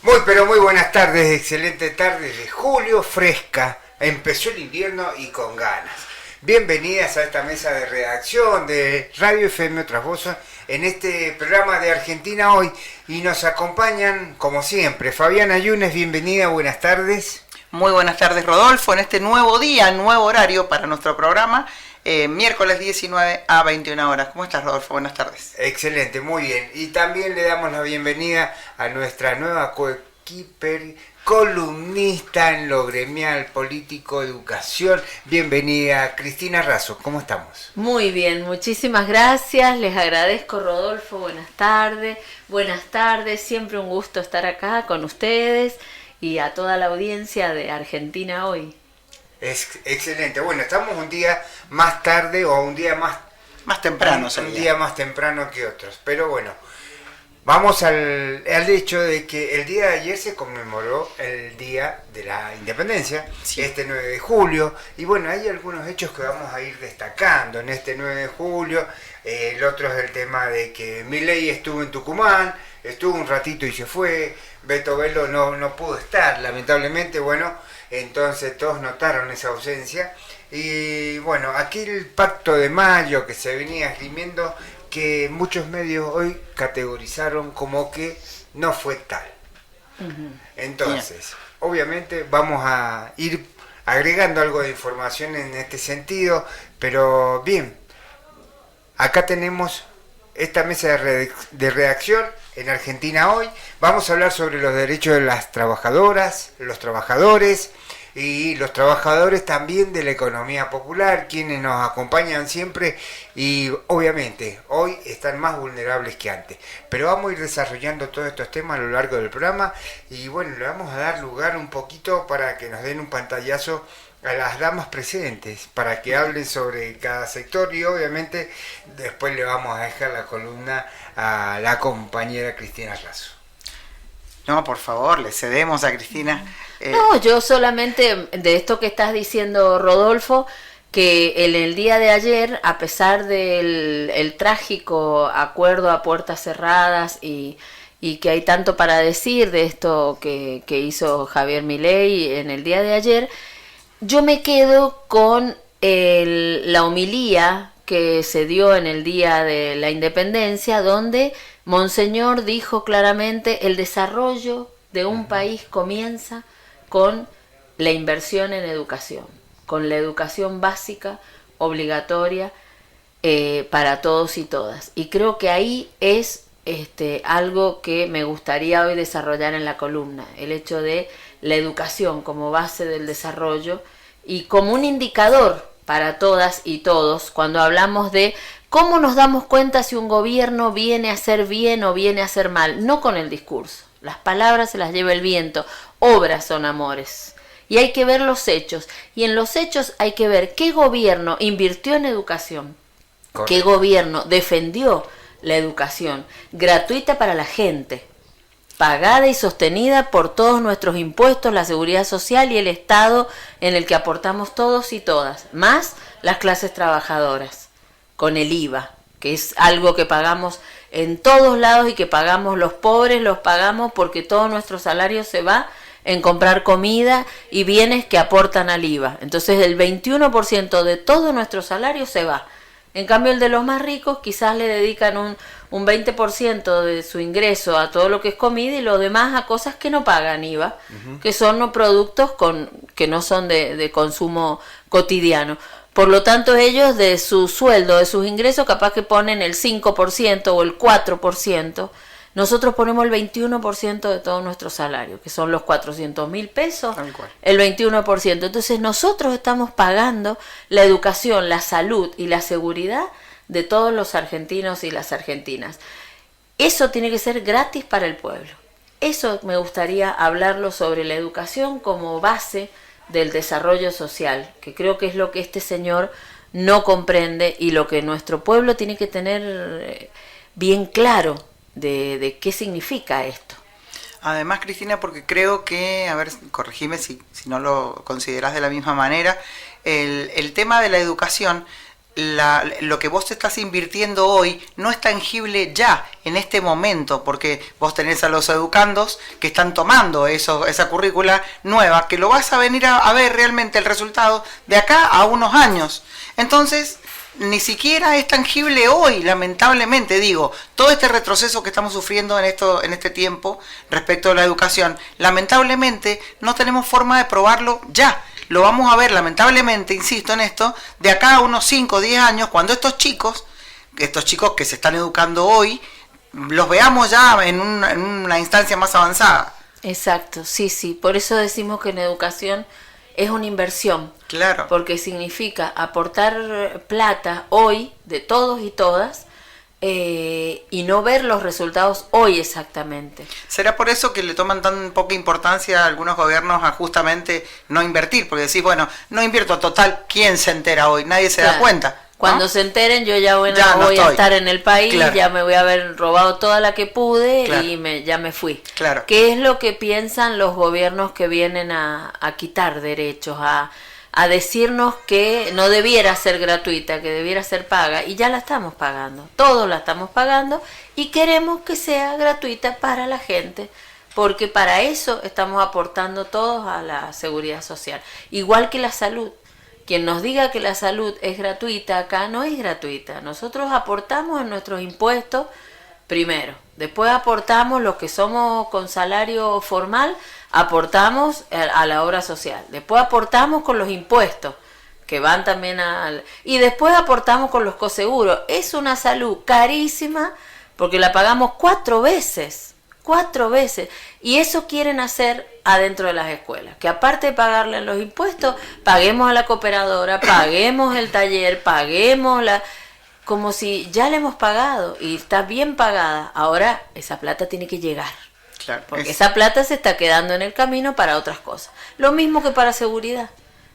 Muy pero muy buenas tardes, excelente tarde de julio, fresca, empezó el invierno y con ganas. Bienvenidas a esta mesa de redacción de Radio FM Otras Voces en este programa de Argentina Hoy y nos acompañan como siempre Fabiana Yunes, bienvenida, buenas tardes. Muy buenas tardes Rodolfo, en este nuevo día, nuevo horario para nuestro programa, miércoles 19 a 21 horas. ¿Cómo estás Rodolfo? Buenas tardes. Excelente, muy bien. Y también le damos la bienvenida a nuestra nueva coequiper, columnista en lo gremial, político, educación. Bienvenida Cristina Razo, ¿cómo estamos? Muy bien, muchísimas gracias, les agradezco Rodolfo, buenas tardes, siempre un gusto estar acá con ustedes y a toda la audiencia de Argentina Hoy. Es excelente, bueno, estamos un día más tarde o un día más temprano, un día más temprano que otros, pero bueno. Vamos al hecho de que el día de ayer se conmemoró el Día de la Independencia, sí. Este 9 de julio, y bueno, hay algunos hechos que vamos a ir destacando en este 9 de julio. El otro es el tema de que Milei estuvo en Tucumán, estuvo un ratito y se fue, Beto Velo no pudo estar, lamentablemente, bueno, entonces todos notaron esa ausencia. Y bueno, aquí el Pacto de Mayo que se venía esgrimiendo, que muchos medios hoy categorizaron como que no fue tal. Entonces, obviamente vamos a ir agregando algo de información en este sentido, pero bien, acá tenemos esta mesa de redacción en Argentina Hoy. Vamos a hablar sobre los derechos de las trabajadoras, los trabajadores y los trabajadores también de la economía popular, quienes nos acompañan siempre y obviamente hoy están más vulnerables que antes. Pero vamos a ir desarrollando todos estos temas a lo largo del programa y bueno, le vamos a dar lugar un poquito para que nos den un pantallazo a las damas presentes, para que hablen sobre cada sector y obviamente después le vamos a dejar la columna a la compañera Cristina Razo. No, por favor, le cedemos a Cristina. No, yo solamente de esto que estás diciendo, Rodolfo, que en el día de ayer, a pesar del el trágico acuerdo a puertas cerradas y que hay tanto para decir de esto que hizo Javier Milei en el día de ayer, yo me quedo con la homilía que se dio en el Día de la Independencia, donde Monseñor dijo claramente el desarrollo de un país comienza con la inversión en educación, con la educación básica, obligatoria para todos y todas. Y creo que ahí es algo que me gustaría hoy desarrollar en la columna, el hecho de la educación como base del desarrollo y como un indicador para todas y todos cuando hablamos de cómo nos damos cuenta si un gobierno viene a hacer bien o viene a hacer mal, no con el discurso. Las palabras se las lleva el viento, obras son amores. Y hay que ver los hechos. Y en los hechos hay que ver qué gobierno invirtió en educación, correcto, qué gobierno defendió la educación gratuita para la gente, pagada y sostenida por todos nuestros impuestos, la seguridad social y el Estado en el que aportamos todos y todas, más las clases trabajadoras, con el IVA, que es algo que pagamos en todos lados y que pagamos los pobres, los pagamos porque todo nuestro salario se va en comprar comida y bienes que aportan al IVA. Entonces el 21% de todo nuestro salario se va. En cambio el de los más ricos quizás le dedican un 20% de su ingreso a todo lo que es comida y lo demás a cosas que no pagan IVA, que son productos que no son de consumo cotidiano. Por lo tanto, ellos de su sueldo, de sus ingresos, capaz que ponen el 5% o el 4%. Nosotros ponemos el 21% de todo nuestro salario, que son los 400.000 pesos, el 21%. Entonces, nosotros estamos pagando la educación, la salud y la seguridad de todos los argentinos y las argentinas. Eso tiene que ser gratis para el pueblo. Eso me gustaría hablarlo sobre la educación como base del desarrollo social, que creo que es lo que este señor no comprende y lo que nuestro pueblo tiene que tener bien claro de qué significa esto. Además, Cristina, porque creo que, a ver, corregime si no lo considerás de la misma manera, el tema de la educación lo que vos estás invirtiendo hoy no es tangible ya, en este momento, porque vos tenés a los educandos que están tomando esa currícula nueva, que lo vas a venir a ver realmente el resultado de acá a unos años. Entonces, ni siquiera es tangible hoy, lamentablemente, digo, todo este retroceso que estamos sufriendo en este tiempo respecto a la educación, lamentablemente no tenemos forma de probarlo ya. Lo vamos a ver, lamentablemente, insisto en esto, de acá a unos 5 o 10 años, cuando estos chicos que se están educando hoy, los veamos ya en una instancia más avanzada. Exacto, sí, sí. Por eso decimos que en educación es una inversión. Claro. Porque significa aportar plata hoy de todos y todas y no ver los resultados hoy exactamente. ¿Será por eso que le toman tan poca importancia a algunos gobiernos a justamente no invertir? Porque decís, bueno, no invierto, total, ¿quién se entera hoy? Nadie se da cuenta, ¿no? Cuando se enteren, yo ya, no voy a estar en el país, claro. Ya me voy a haber robado toda la que pude, claro. Y ya me fui. Claro. ¿Qué es lo que piensan los gobiernos que vienen a quitar derechos, a decirnos que no debiera ser gratuita, que debiera ser paga? Y ya la estamos pagando, todos la estamos pagando, y queremos que sea gratuita para la gente, porque para eso estamos aportando todos a la seguridad social. Igual que la salud. Quien nos diga que la salud es gratuita, acá no es gratuita. Nosotros aportamos en nuestros impuestos primero. Después aportamos los que somos con salario formal, aportamos a la obra social. Después aportamos con los impuestos, que van también y después aportamos con los coseguros. Es una salud carísima porque la pagamos 4 veces. 4 veces. Y eso quieren hacer adentro de las escuelas. Que aparte de pagarle los impuestos, paguemos a la cooperadora, paguemos el taller, paguemos como si ya le hemos pagado y está bien pagada. Ahora esa plata tiene que llegar. Claro, porque esa plata se está quedando en el camino para otras cosas. Lo mismo que para seguridad.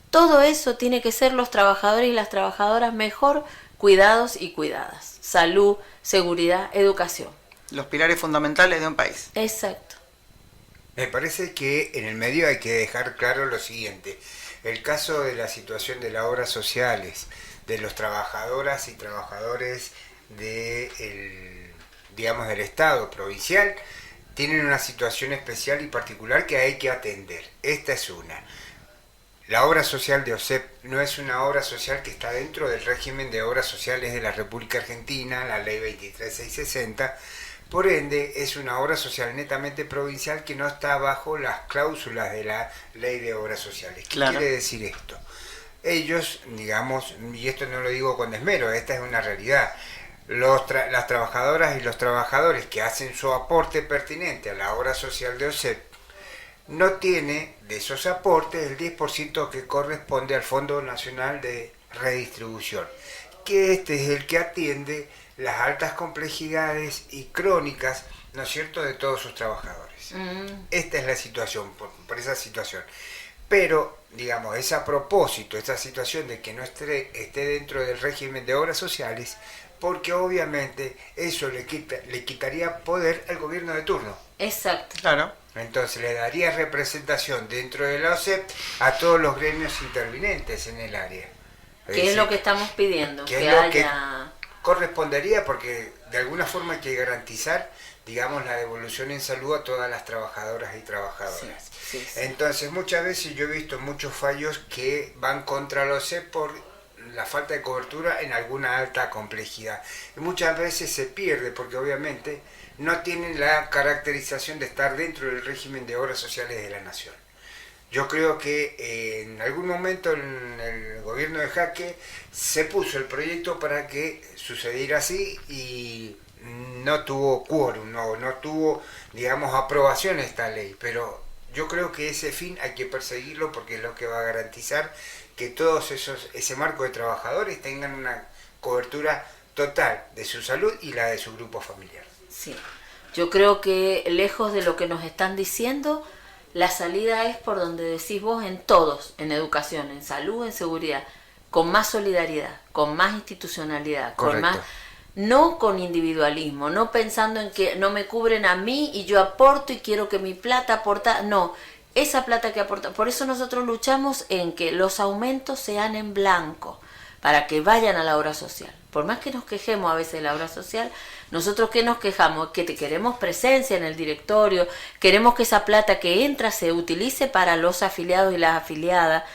Todo eso tiene que ser los trabajadores y las trabajadoras mejor cuidados y cuidadas. Salud, seguridad, educación. Los pilares fundamentales de un país. Exacto. Me parece que en el medio hay que dejar claro lo siguiente. El caso de la situación de las obras sociales, de los trabajadoras y trabajadores del Estado provincial, tienen una situación especial y particular que hay que atender. Esta es una. La obra social de OSEP no es una obra social que está dentro del régimen de obras sociales de la República Argentina, la ley 23660. Por ende, es una obra social netamente provincial que no está bajo las cláusulas de la ley de obras sociales. ¿Qué claro. quiere decir esto? Ellos, digamos, y esto no lo digo con desmero, esta es una realidad, las trabajadoras y los trabajadores que hacen su aporte pertinente a la obra social de OSEP, no tiene de esos aportes el 10% que corresponde al Fondo Nacional de Redistribución, que este es el que atiende las altas complejidades y crónicas, ¿no es cierto?, de todos sus trabajadores. Esta es la situación, por esa situación. Pero, digamos, es a propósito esta situación de que no esté dentro del régimen de obras sociales, porque obviamente eso le quitaría poder al gobierno de turno. Exacto. Claro. Entonces le daría representación dentro de la OSEP a todos los gremios intervinientes en el área. ¿Qué es lo que estamos pidiendo? Que Que es lo haya... que correspondería, porque de alguna forma hay que garantizar, digamos, la devolución en salud a todas las trabajadoras y trabajadoras. Sí. Entonces, muchas veces yo he visto muchos fallos que van contra la OSEP por la falta de cobertura en alguna alta complejidad. Y muchas veces se pierde porque obviamente no tienen la caracterización de estar dentro del régimen de obras sociales de la Nación. Yo creo que en algún momento en el gobierno de Jaque se puso el proyecto para que sucediera así y no tuvo quórum, no tuvo, digamos, aprobación esta ley, pero yo creo que ese fin hay que perseguirlo porque es lo que va a garantizar que todos ese marco de trabajadores tengan una cobertura total de su salud y la de su grupo familiar. Sí, yo creo que lejos de lo que nos están diciendo, la salida es por donde decís vos, en todos, en educación, en salud, en seguridad, con más solidaridad, con más institucionalidad, Correcto. con más, no con individualismo, no pensando en que no me cubren a mí y yo aporto y quiero que mi plata aporta, no, esa plata que aporta, por eso nosotros luchamos en que los aumentos sean en blanco, para que vayan a la obra social. Por más que nos quejemos a veces de la obra social, nosotros ¿qué nos quejamos? Que queremos presencia en el directorio, queremos que esa plata que entra se utilice para los afiliados y las afiliadas,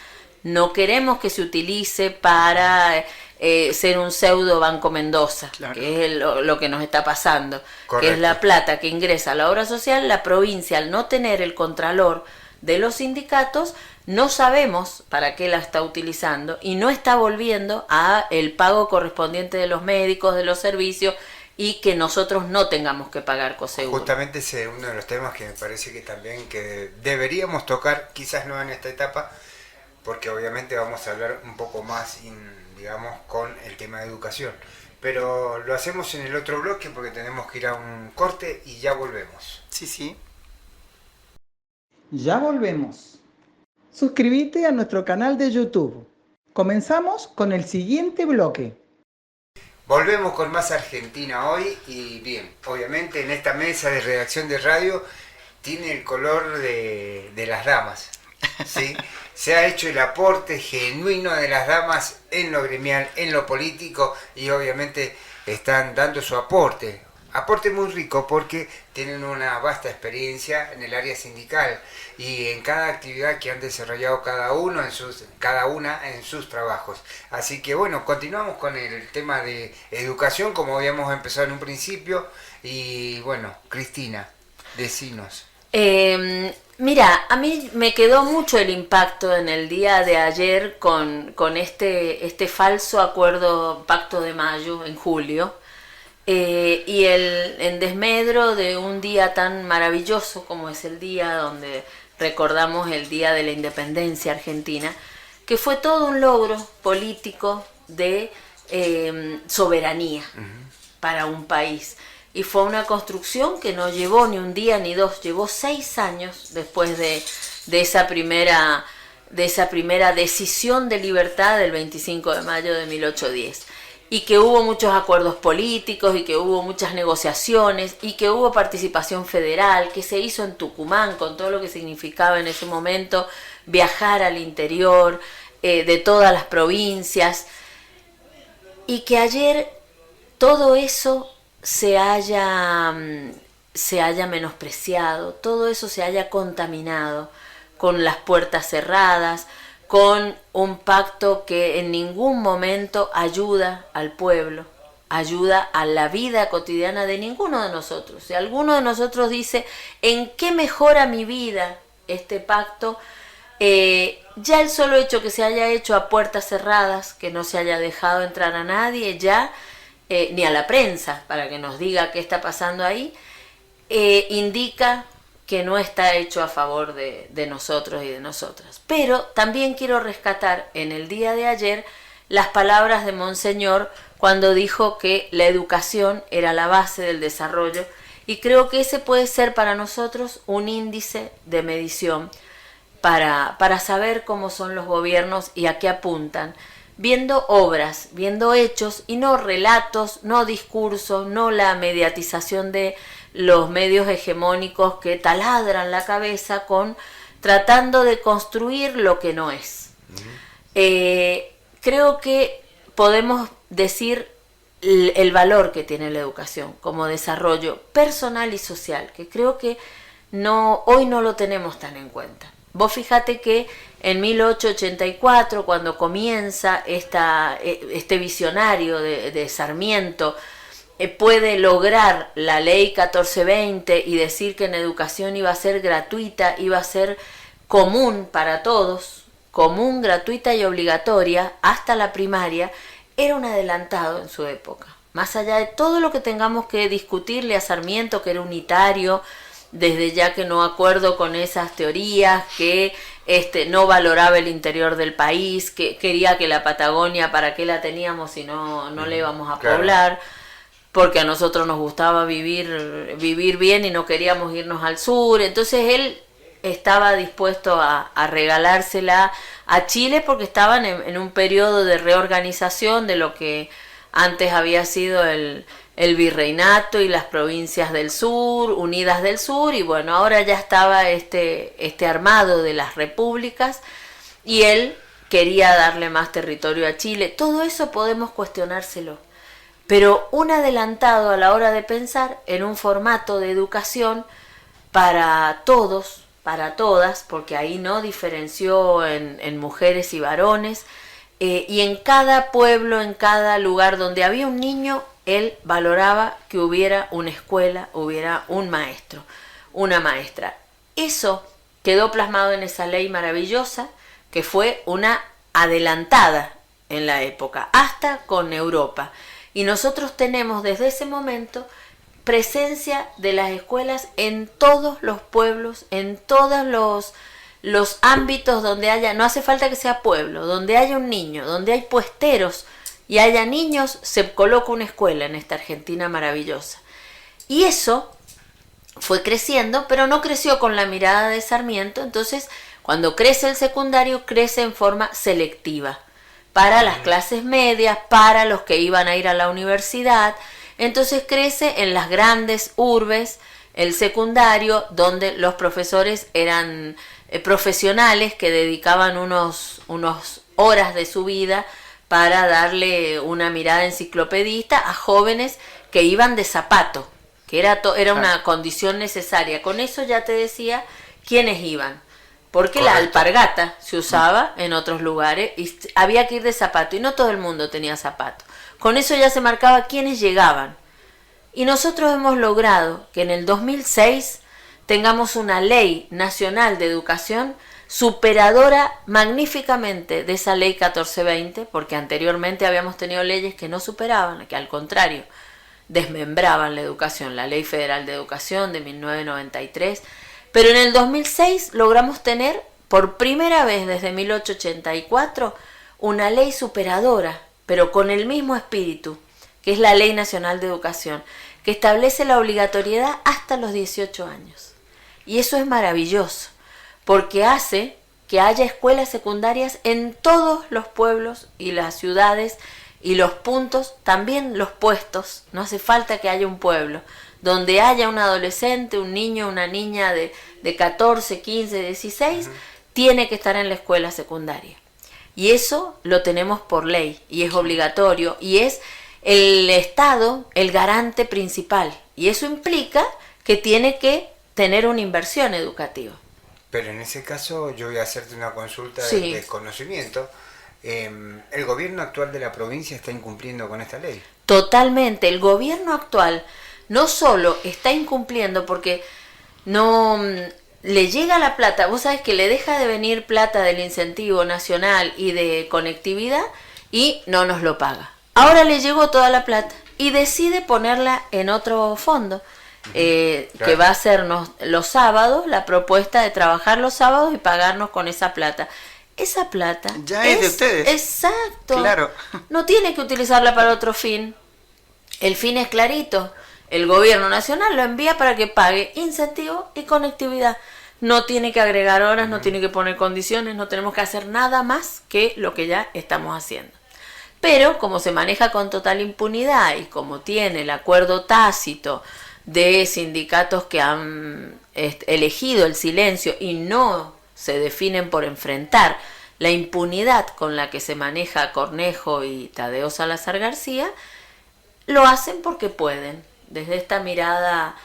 no queremos que se utilice para ser un pseudo Banco Mendoza, claro, que es lo que nos está pasando. Correcto. Que es la plata que ingresa a la obra social, la provincia al no tener el contralor de los sindicatos, no sabemos para qué la está utilizando y no está volviendo a el pago correspondiente de los médicos, de los servicios, y que nosotros no tengamos que pagar coseguro. Justamente ese es uno de los temas que me parece que también que deberíamos tocar, quizás no en esta etapa, porque obviamente vamos a hablar un poco más, digamos, con el tema de educación. Pero lo hacemos en el otro bloque porque tenemos que ir a un corte y ya volvemos. Sí, sí. Ya volvemos. Suscríbete a nuestro canal de YouTube. Comenzamos con el siguiente bloque. Volvemos con más Argentina hoy y bien, obviamente en esta mesa de redacción de radio tiene el color de las damas, ¿sí? Se ha hecho el aporte genuino de las damas en lo gremial, en lo político y obviamente están dando su aporte muy rico porque tienen una vasta experiencia en el área sindical y en cada actividad que han desarrollado cada una en sus trabajos. Así que bueno, continuamos con el tema de educación como habíamos empezado en un principio y bueno, Cristina, decinos. Mira, a mí me quedó mucho el impacto en el día de ayer con este falso pacto de mayo en julio. Y en desmedro de un día tan maravilloso como es el día donde recordamos el Día de la Independencia Argentina, que fue todo un logro político de soberanía para un país. Y fue una construcción que no llevó ni un día ni dos, llevó 6 años después de esa primera decisión de libertad del 25 de mayo de 1810. Y que hubo muchos acuerdos políticos y que hubo muchas negociaciones y que hubo participación federal, que se hizo en Tucumán con todo lo que significaba en ese momento viajar al interior de todas las provincias, y que ayer todo eso se haya menospreciado, todo eso se haya contaminado con las puertas cerradas, con un pacto que en ningún momento ayuda al pueblo, ayuda a la vida cotidiana de ninguno de nosotros. Si alguno de nosotros dice, ¿en qué mejora mi vida este pacto? Ya el solo hecho que se haya hecho a puertas cerradas, que no se haya dejado entrar a nadie ya, ni a la prensa, para que nos diga qué está pasando ahí, indica que no está hecho a favor de nosotros y de nosotras. Pero también quiero rescatar en el día de ayer las palabras de Monseñor cuando dijo que la educación era la base del desarrollo, y creo que ese puede ser para nosotros un índice de medición para saber cómo son los gobiernos y a qué apuntan, viendo obras, viendo hechos y no relatos, no discursos, no la mediatización de los medios hegemónicos que taladran la cabeza tratando de construir lo que no es. Creo que podemos decir el valor que tiene la educación como desarrollo personal y social, que creo que hoy no lo tenemos tan en cuenta. Vos fíjate que en 1884, cuando comienza este visionario de Sarmiento, puede lograr la ley 1420 y decir que en educación iba a ser gratuita, iba a ser común para todos, común, gratuita y obligatoria hasta la primaria, era un adelantado en su época. Más allá de todo lo que tengamos que discutirle a Sarmiento, que era unitario, desde ya que no acuerdo con esas teorías, que no valoraba el interior del país, que quería que la Patagonia, ¿para qué la teníamos si no le íbamos a poblar? Porque a nosotros nos gustaba vivir bien y no queríamos irnos al sur. Entonces él estaba dispuesto a regalársela a Chile porque estaban en un periodo de reorganización de lo que antes había sido el virreinato y las provincias del sur, unidas del sur, y bueno, ahora ya estaba este armado de las repúblicas, y él quería darle más territorio a Chile. Todo eso podemos cuestionárselo. Pero un adelantado a la hora de pensar en un formato de educación para todos, para todas, porque ahí no diferenció en mujeres y varones, y en cada pueblo, en cada lugar donde había un niño, él valoraba que hubiera una escuela, hubiera un maestro, una maestra. Eso quedó plasmado en esa ley maravillosa, que fue una adelantada en la época, hasta con Europa. Y nosotros tenemos desde ese momento presencia de las escuelas en todos los pueblos, en todos los ámbitos donde haya, no hace falta que sea pueblo, donde haya un niño, donde hay puesteros y haya niños, se coloca una escuela en esta Argentina maravillosa. Y eso fue creciendo, pero no creció con la mirada de Sarmiento. Entonces, cuando crece el secundario, crece en forma selectiva, para las clases medias, para los que iban a ir a la universidad. Entonces crece en las grandes urbes, el secundario, donde los profesores eran profesionales que dedicaban unos horas de su vida para darle una mirada enciclopedista a jóvenes que iban de zapato, que era una condición necesaria. Con eso ya te decía quiénes iban, porque la alpargata se usaba en otros lugares y había que ir de zapato, y no todo el mundo tenía zapato. Con eso ya se marcaba quiénes llegaban. Y nosotros hemos logrado que en el 2006 tengamos una ley nacional de educación superadora magníficamente de esa ley 1420, porque anteriormente habíamos tenido leyes que no superaban, que al contrario, desmembraban la educación, la Ley Federal de Educación de 1993, pero en el 2006 logramos tener por primera vez desde 1884 una ley superadora, pero con el mismo espíritu, que es la Ley Nacional de Educación, que establece la obligatoriedad hasta los 18 años. Y eso es maravilloso, porque hace que haya escuelas secundarias en todos los pueblos y las ciudades y los puntos, también los puestos. No hace falta que haya un pueblo donde haya un adolescente, un niño, una niña de 14, 15, 16, tiene que estar en la escuela secundaria. Y eso lo tenemos por ley, y es obligatorio, y es el Estado el garante principal. Y eso implica que tiene que tener una inversión educativa. Pero en ese caso yo voy a hacerte una consulta Sí. de desconocimiento. ¿El gobierno actual de la provincia está incumpliendo con esta ley? Totalmente. El gobierno actual no solo está incumpliendo porque no le llega la plata, vos sabés que le deja de venir plata del incentivo nacional y de conectividad y no nos lo paga. Ahora le llegó toda la plata y decide ponerla en otro fondo, que va a hacernos los sábados, la propuesta de trabajar los sábados y pagarnos con esa plata. Esa plata ya es de ustedes. Exacto. Claro. No tiene que utilizarla para otro fin. El fin es clarito. El gobierno nacional lo envía para que pague incentivo y conectividad. No tiene que agregar horas, no tiene que poner condiciones, no tenemos que hacer nada más que lo que ya estamos haciendo. Pero como se maneja con total impunidad y como tiene el acuerdo tácito de sindicatos que han elegido el silencio y no se definen por enfrentar la impunidad con la que se maneja Cornejo y Tadeo Salazar García, lo hacen porque pueden, desde esta mirada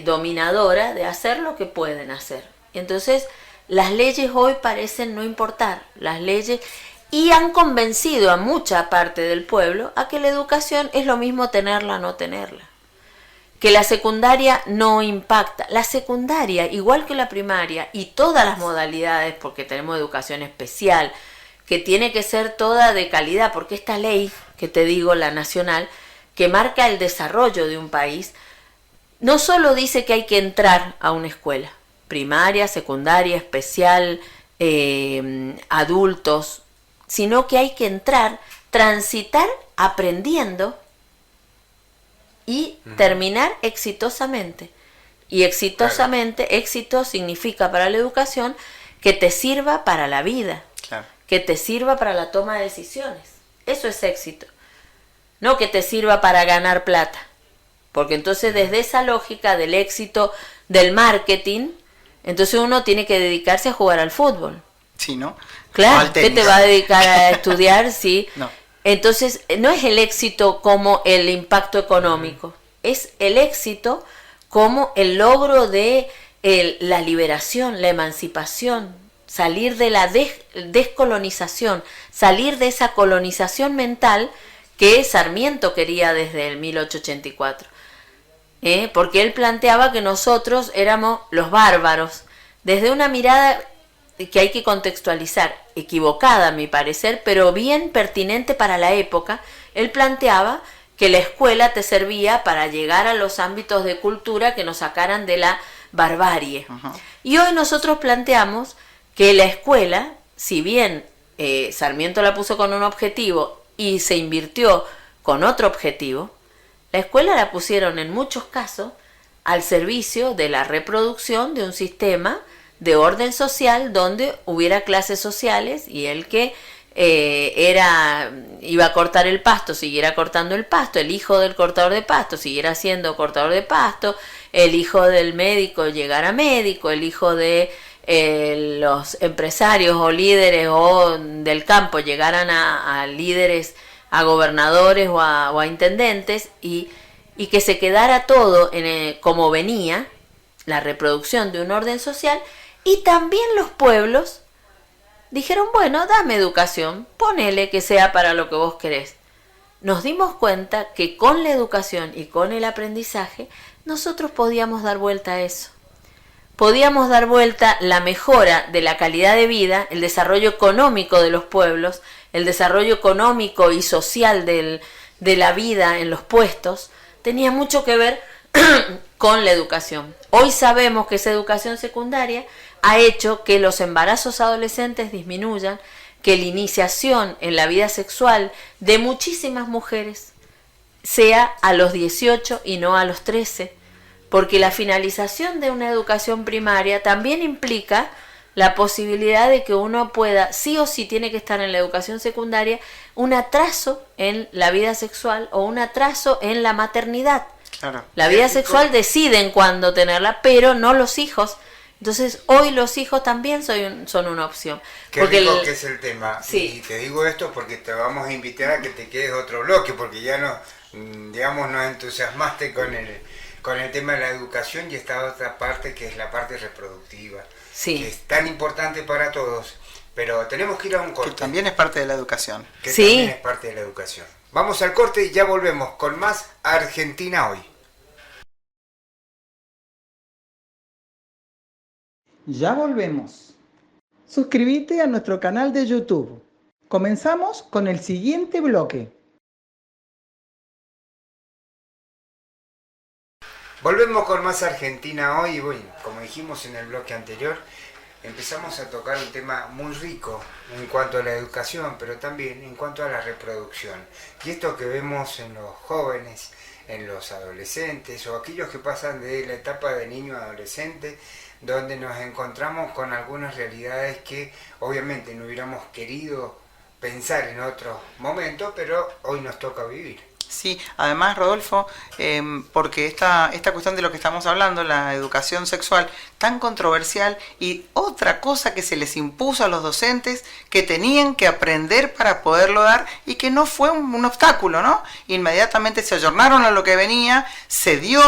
dominadora de hacer lo que pueden hacer. Entonces, las leyes hoy parecen no importar, las leyes, y han convencido a mucha parte del pueblo a que la educación es lo mismo tenerla o no tenerla. Que la secundaria no impacta. La secundaria, igual que la primaria y todas las modalidades, porque tenemos educación especial, que tiene que ser toda de calidad, porque esta ley, que te digo, la nacional, que marca el desarrollo de un país, no solo dice que hay que entrar a una escuela, primaria, secundaria, especial, adultos, sino que hay que entrar, transitar aprendiendo y terminar exitosamente. Y exitosamente, claro. Éxito significa para la educación que te sirva para la vida, claro. Que te sirva para la toma de decisiones. Eso es éxito. No que te sirva para ganar plata. Porque entonces desde esa lógica del éxito del marketing, entonces uno tiene que dedicarse a jugar al fútbol. Sí, ¿no? Claro, al ¿qué tenis. te va a dedicar a estudiar? Sí. No. Entonces, no es el éxito como el impacto económico, es el éxito como el logro de la liberación, la emancipación, salir de la descolonización, salir de esa colonización mental que Sarmiento quería desde el 1884. Porque él planteaba que nosotros éramos los bárbaros, desde una mirada que hay que contextualizar, equivocada a mi parecer, pero bien pertinente para la época. Él planteaba que la escuela te servía para llegar a los ámbitos de cultura que nos sacaran de la barbarie. Uh-huh. Y hoy nosotros planteamos que la escuela, si bien Sarmiento la puso con un objetivo y se invirtió con otro objetivo, la escuela la pusieron en muchos casos al servicio de la reproducción de un sistema de orden social donde hubiera clases sociales y el que iba a cortar el pasto siguiera cortando el pasto, el hijo del cortador de pasto siguiera siendo cortador de pasto, el hijo del médico llegara médico, el hijo de los empresarios o líderes o del campo llegaran a líderes, a gobernadores o a intendentes y que se quedara todo como venía, la reproducción de un orden social. Y también los pueblos dijeron, bueno, dame educación, ponele que sea para lo que vos querés. Nos dimos cuenta que con la educación y con el aprendizaje nosotros podíamos dar vuelta a eso. Podíamos dar vuelta la mejora de la calidad de vida, el desarrollo económico de los pueblos, el desarrollo económico y social de la vida en los puestos, tenía mucho que ver con la educación. Hoy sabemos que esa educación secundaria ha hecho que los embarazos adolescentes disminuyan, que la iniciación en la vida sexual de muchísimas mujeres sea a los 18 y no a los 13, porque la finalización de una educación primaria también implica la posibilidad de que uno pueda, sí o sí tiene que estar en la educación secundaria, un atraso en la vida sexual o un atraso en la maternidad. Claro. La vida sexual deciden cuándo tenerla, pero no los hijos. Entonces, hoy los hijos también son una opción. Qué porque rico que es el tema. Sí. Y te digo esto porque te vamos a invitar a que te quedes otro bloque, porque ya nos entusiasmaste con el tema de la educación y esta otra parte que es la parte reproductiva. Sí. Que es tan importante para todos. Pero tenemos que ir a un corte. Que también es parte de la educación. Que sí. también es parte de la educación. Vamos al corte y ya volvemos con más Argentina Hoy. Ya volvemos. Suscríbete a nuestro canal de YouTube. Comenzamos con el siguiente bloque. Volvemos con más Argentina Hoy y bueno, como dijimos en el bloque anterior, empezamos a tocar un tema muy rico en cuanto a la educación, pero también en cuanto a la reproducción. Y esto que vemos en los jóvenes, en los adolescentes o aquellos que pasan de la etapa de niño a adolescente, donde nos encontramos con algunas realidades que obviamente no hubiéramos querido pensar en otro momento, pero hoy nos toca vivir. Sí, además, Rodolfo, porque esta cuestión de lo que estamos hablando, la educación sexual, tan controversial, y otra cosa que se les impuso a los docentes que tenían que aprender para poderlo dar y que no fue un obstáculo, ¿no? Inmediatamente se ayornaron a lo que venía, se dio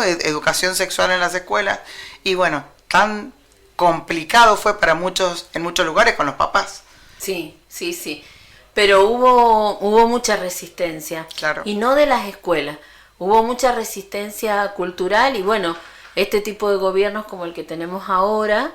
educación sexual en las escuelas y bueno, tan complicado fue para muchos, en muchos lugares con los papás. Sí, sí, sí. Pero hubo mucha resistencia, claro. Y no de las escuelas, hubo mucha resistencia cultural y bueno, este tipo de gobiernos como el que tenemos ahora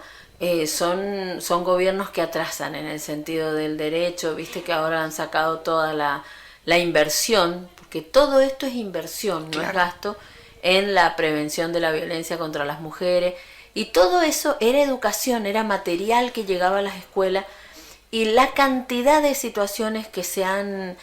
son gobiernos que atrasan en el sentido del derecho, viste que ahora han sacado toda la inversión, porque todo esto es inversión, claro. No es gasto, en la prevención de la violencia contra las mujeres y todo eso era educación, era material que llegaba a las escuelas. Y la cantidad de situaciones que se han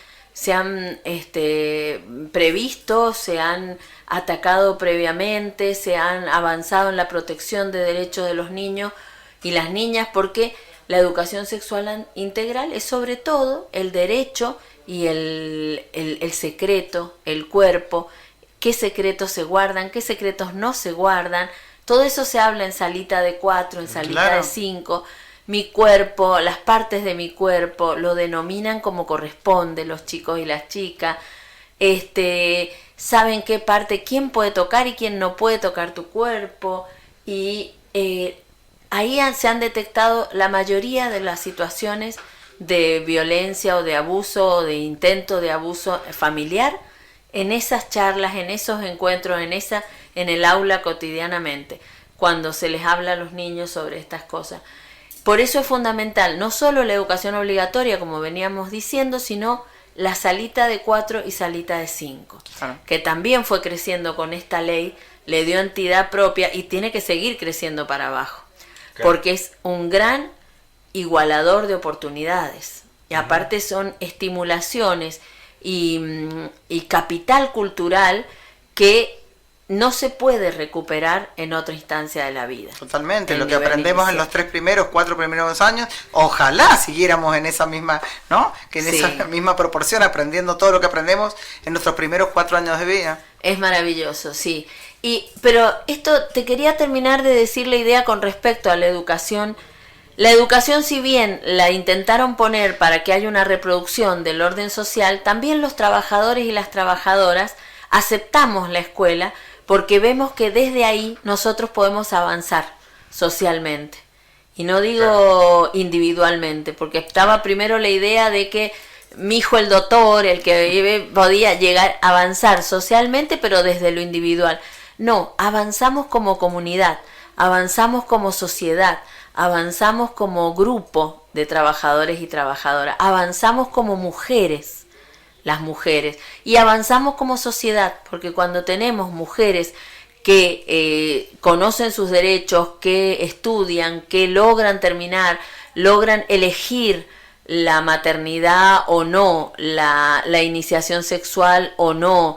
previsto, se han atacado previamente, se han avanzado en la protección de derechos de los niños y las niñas, porque la educación sexual integral es sobre todo el derecho y el secreto, el cuerpo, qué secretos se guardan, qué secretos no se guardan. Todo eso se habla en salita de 4, en salita claro. de 5. mi cuerpo, las partes de mi cuerpo, lo denominan como corresponde los chicos y las chicas, saben qué parte, quién puede tocar y quién no puede tocar tu cuerpo, y ahí se han detectado la mayoría de las situaciones de violencia o de abuso o de intento de abuso familiar en esas charlas, en esos encuentros, en el aula cotidianamente, cuando se les habla a los niños sobre estas cosas. Por eso es fundamental no solo la educación obligatoria, como veníamos diciendo, sino la salita de 4 y salita de 5, que también fue creciendo con esta ley, le dio entidad propia y tiene que seguir creciendo para abajo, porque es un gran igualador de oportunidades. Y aparte son estimulaciones y capital cultural que no se puede recuperar en otra instancia de la vida. Totalmente, lo que aprendemos inicial en los 4 primeros años, ojalá siguiéramos en esa misma, ¿no? Que en esa misma proporción, aprendiendo todo lo que aprendemos en nuestros primeros 4 años de vida. Es maravilloso, sí. Pero esto, te quería terminar de decir la idea con respecto a la educación. La educación, si bien la intentaron poner para que haya una reproducción del orden social, también los trabajadores y las trabajadoras aceptamos la escuela porque vemos que desde ahí nosotros podemos avanzar socialmente. Y no digo individualmente, porque estaba primero la idea de que mi hijo el doctor, el que podía llegar a avanzar socialmente, pero desde lo individual. No, avanzamos como comunidad, avanzamos como sociedad, avanzamos como grupo de trabajadores y trabajadoras, avanzamos como mujeres, las mujeres, y avanzamos como sociedad, porque cuando tenemos mujeres que conocen sus derechos, que estudian, que logran terminar, logran elegir la maternidad o no, la iniciación sexual o no,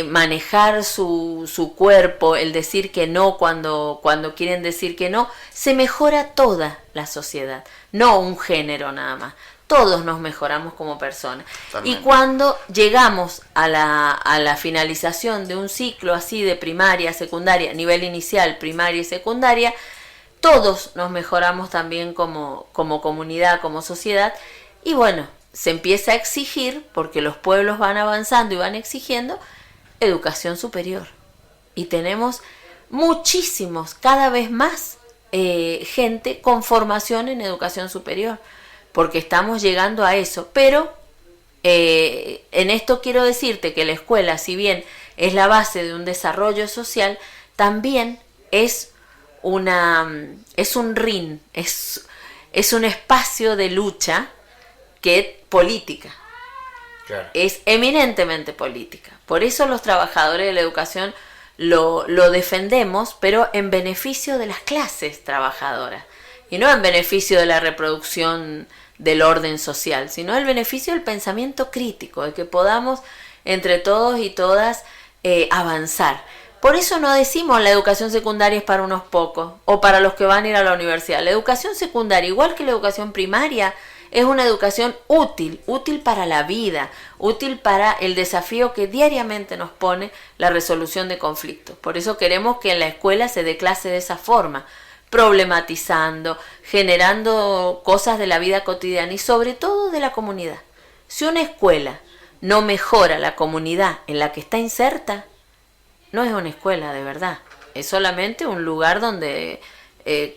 manejar su cuerpo, el decir que no cuando quieren decir que no, se mejora toda la sociedad, no un género nada más. Todos nos mejoramos como personas. Totalmente. Y cuando llegamos a la finalización de un ciclo así de primaria, secundaria, nivel inicial, primaria y secundaria, todos nos mejoramos también como comunidad, como sociedad. Y bueno, se empieza a exigir, porque los pueblos van avanzando y van exigiendo, educación superior. Y tenemos muchísimos, cada vez más gente con formación en educación superior, porque estamos llegando a eso. Pero en esto quiero decirte que la escuela, si bien es la base de un desarrollo social, también es un ring, es un espacio de lucha que es política. Claro. Es eminentemente política. Por eso los trabajadores de la educación lo defendemos, pero en beneficio de las clases trabajadoras, y no en beneficio de la reproducción del orden social, sino el beneficio del pensamiento crítico, de que podamos entre todos y todas avanzar. Por eso no decimos la educación secundaria es para unos pocos o para los que van a ir a la universidad. La educación secundaria, igual que la educación primaria, es una educación útil para la vida, útil para el desafío que diariamente nos pone la resolución de conflictos. Por eso queremos que en la escuela se dé clase de esa forma, problematizando, generando cosas de la vida cotidiana y sobre todo de la comunidad. Si una escuela no mejora la comunidad en la que está inserta, no es una escuela de verdad, es solamente un lugar donde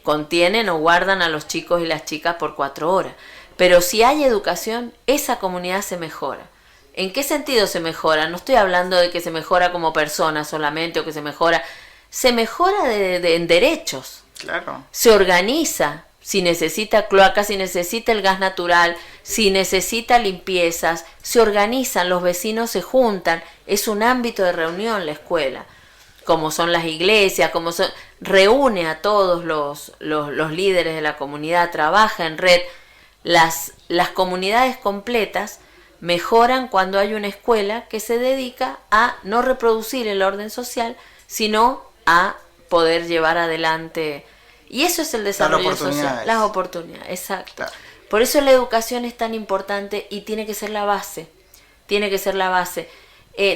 contienen o guardan a los chicos y las chicas por 4 horas. Pero si hay educación, esa comunidad se mejora. ¿En qué sentido se mejora? No estoy hablando de que se mejora como persona solamente, o que se mejora en derechos. Claro. Se organiza, si necesita cloacas, si necesita el gas natural, si necesita limpiezas, se organizan, los vecinos se juntan, es un ámbito de reunión la escuela, como son las iglesias, reúne a todos los líderes de la comunidad, trabaja en red. Las comunidades completas mejoran cuando hay una escuela que se dedica a no reproducir el orden social, sino a poder llevar adelante. Y eso es el desarrollo social, las oportunidades, exacto. Claro. Por eso la educación es tan importante y tiene que ser la base,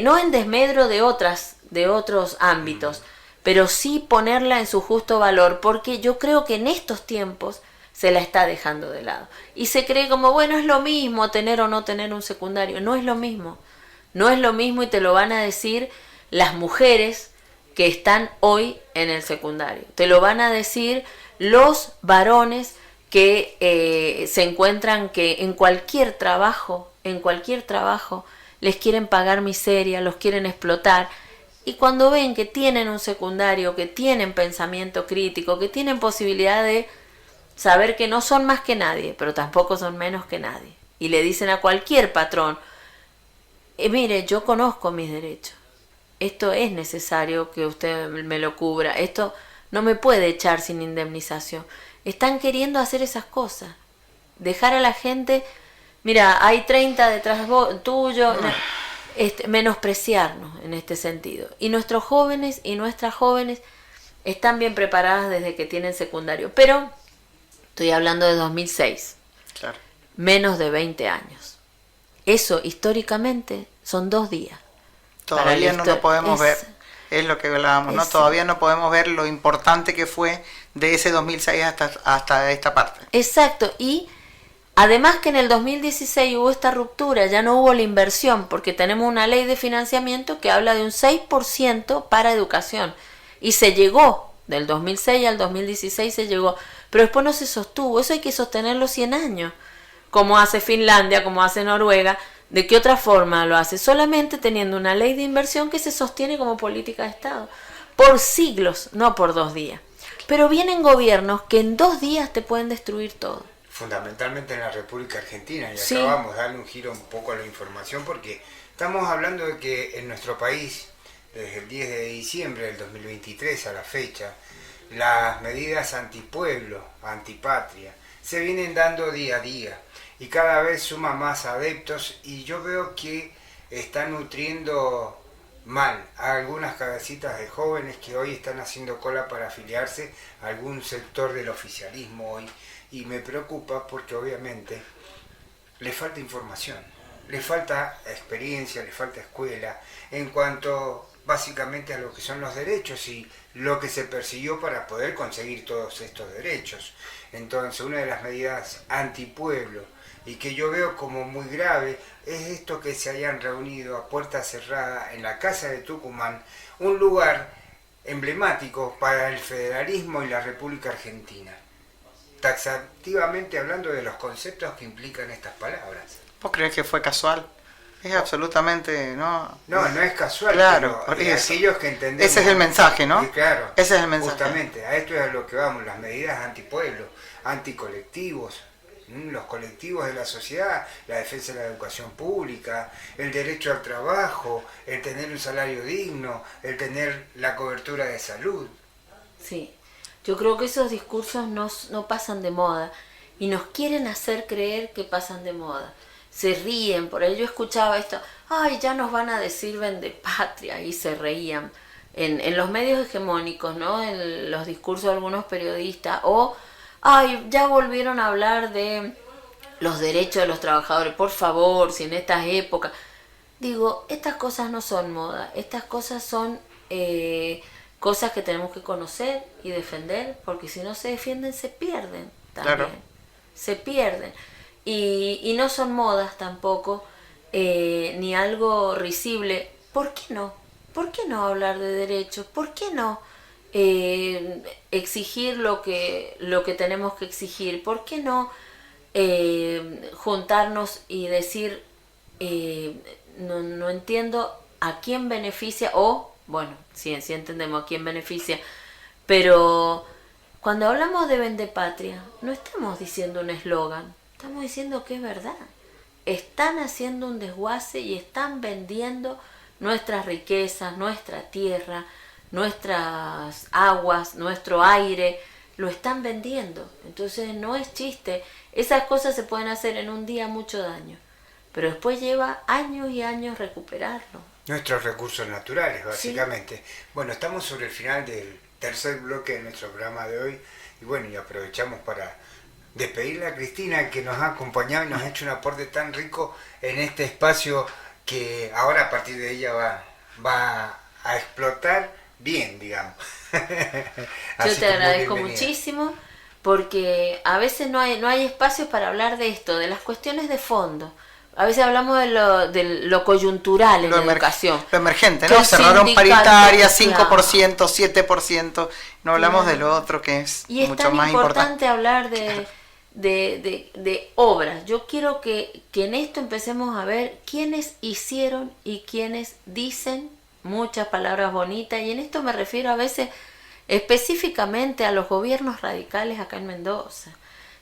no en desmedro de otros ámbitos, pero sí ponerla en su justo valor, porque yo creo que en estos tiempos se la está dejando de lado. Y se cree como, bueno, es lo mismo tener o no tener un secundario. No es lo mismo. No es lo mismo y te lo van a decir las mujeres que están hoy en el secundario. Te lo van a decir los varones que se encuentran que en cualquier trabajo les quieren pagar miseria, los quieren explotar. Y cuando ven que tienen un secundario, que tienen pensamiento crítico, que tienen posibilidad de saber que no son más que nadie, pero tampoco son menos que nadie, y le dicen a cualquier patrón, mire, yo conozco mis derechos, esto es necesario que usted me lo cubra, esto no me puede echar sin indemnización. Están queriendo hacer esas cosas, dejar a la gente, mira, hay 30 detrás tuyo, menospreciarnos en este sentido. Y nuestros jóvenes y nuestras jóvenes están bien preparadas desde que tienen secundario, pero estoy hablando de 2006, Claro. menos de 20 años. Eso históricamente son 2 días. Todavía no lo podemos ver, es lo que hablábamos, ¿no? es- Todavía no podemos ver lo importante que fue de ese 2006 hasta esta parte. Exacto, y además que en el 2016 hubo esta ruptura, ya no hubo la inversión, porque tenemos una ley de financiamiento que habla de un 6% para educación, y se llegó, del 2006 al 2016 se llegó, pero después no se sostuvo. Eso hay que sostenerlo 100 años, como hace Finlandia, como hace Noruega. ¿De qué otra forma lo hace? Solamente teniendo una ley de inversión que se sostiene como política de Estado, por siglos, no por 2 días. Pero vienen gobiernos que en 2 días te pueden destruir todo. Fundamentalmente en la República Argentina, y Sí. acá vamos a darle un giro un poco a la información, porque estamos hablando de que en nuestro país, desde el 10 de diciembre del 2023 a la fecha, las medidas antipueblo, antipatria, se vienen dando día a día, y cada vez suma más adeptos, y yo veo que están nutriendo mal a algunas cabecitas de jóvenes que hoy están haciendo cola para afiliarse a algún sector del oficialismo hoy, y me preocupa porque obviamente le falta información, le falta experiencia, le falta escuela en cuanto básicamente a lo que son los derechos y lo que se persiguió para poder conseguir todos estos derechos. Entonces, una de las medidas antipueblo y que yo veo como muy grave es esto que se hayan reunido a puerta cerrada en la Casa de Tucumán, un lugar emblemático para el federalismo y la República Argentina, taxativamente hablando de los conceptos que implican estas palabras. ¿Vos crees que fue casual? Es absolutamente, ¿no? No, no es casual, Claro, pero por eso. aquellos que entendemos... Ese es el mensaje, ¿no? Y claro, Ese es el mensaje. justamente, a esto es a lo que vamos, las medidas antipueblo, anticolectivos, los colectivos de la sociedad, la defensa de la educación pública, el derecho al trabajo, el tener un salario digno, el tener la cobertura de salud. Sí, yo creo que esos discursos no pasan de moda y nos quieren hacer creer que pasan de moda. Se ríen, por ahí yo escuchaba esto, ay, ya nos van a decir vendepatria, y se reían en los medios hegemónicos, ¿no? En los discursos de algunos periodistas, o ay, ya volvieron a hablar de los derechos de los trabajadores, por favor, si en estas épocas. Digo, estas cosas no son moda, estas cosas son cosas que tenemos que conocer y defender, porque si no se defienden se pierden también, Claro. se pierden. Y no son modas tampoco, ni algo risible. ¿Por qué no? ¿Por qué no hablar de derechos? ¿Por qué no exigir lo que tenemos que exigir? ¿Por qué no juntarnos y decir, no entiendo a quién beneficia, o, bueno, sí entendemos a quién beneficia, pero cuando hablamos de vendepatria, no estamos diciendo un eslogan, estamos diciendo que es verdad. Están haciendo un desguace y están vendiendo nuestras riquezas, nuestra tierra, nuestras aguas, nuestro aire, lo están vendiendo. Entonces no es chiste. Esas cosas se pueden hacer en un día mucho daño, pero después lleva años y años recuperarlo. Nuestros recursos naturales, básicamente. Sí. Bueno, estamos sobre el final del tercer bloque de nuestro programa de hoy, y bueno, y aprovechamos para despedirle a Cristina, que nos ha acompañado y nos ha hecho un aporte tan rico en este espacio que ahora a partir de ella va a explotar bien, digamos. Yo te agradezco muchísimo porque a veces no hay espacio para hablar de esto, de las cuestiones de fondo. A veces hablamos de lo coyuntural en la educación. Lo emergente, Que ¿no? el Cerraron sindicato, paritarias, claro. 5%, 7%. No hablamos Claro. de lo otro que es Y es mucho tan más importante importante. hablar de obras. Yo quiero que en esto empecemos a ver quiénes hicieron y quiénes dicen muchas palabras bonitas. Y en esto me refiero a veces específicamente a los gobiernos radicales acá en Mendoza.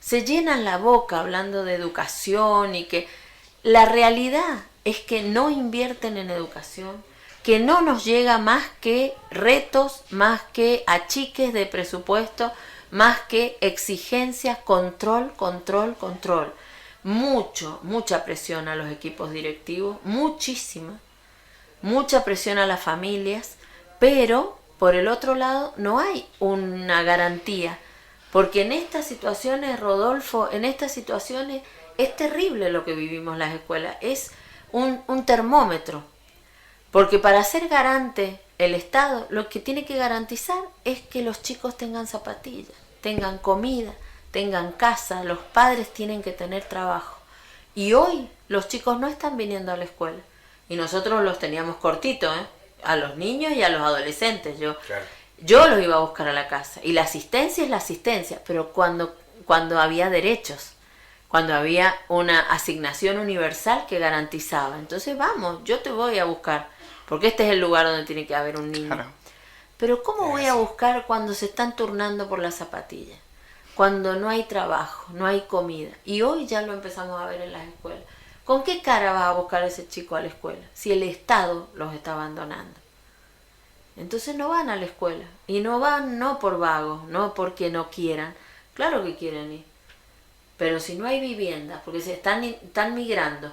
Se llenan la boca hablando de educación y que la realidad es que no invierten en educación, que no nos llega más que retos, más que achiques de presupuesto, más que exigencias, control. Mucha presión a los equipos directivos, mucha presión a las familias, pero por el otro lado no hay una garantía, porque en estas situaciones, Rodolfo, es terrible lo que vivimos en las escuelas, es un termómetro. Porque para ser garante el Estado lo que tiene que garantizar es que los chicos tengan zapatillas, tengan comida, tengan casa, los padres tienen que tener trabajo. Y hoy los chicos no están viniendo a la escuela. Y nosotros los teníamos cortitos, a los niños y a los adolescentes. Yo los iba a buscar a la casa. Y la asistencia es la asistencia, pero cuando había derechos, cuando había una asignación universal que garantizaba. Entonces vamos, yo te voy a buscar, porque este es el lugar donde tiene que haber un niño. Claro. Pero ¿cómo voy a buscar cuando se están turnando por las zapatillas? Cuando no hay trabajo, no hay comida. Y hoy ya lo empezamos a ver en las escuelas. ¿Con qué cara vas a buscar a ese chico a la escuela si el Estado los está abandonando? Entonces no van a la escuela. Y no van no por vagos, no porque no quieran. Claro que quieren ir. Pero si no hay vivienda, porque se están migrando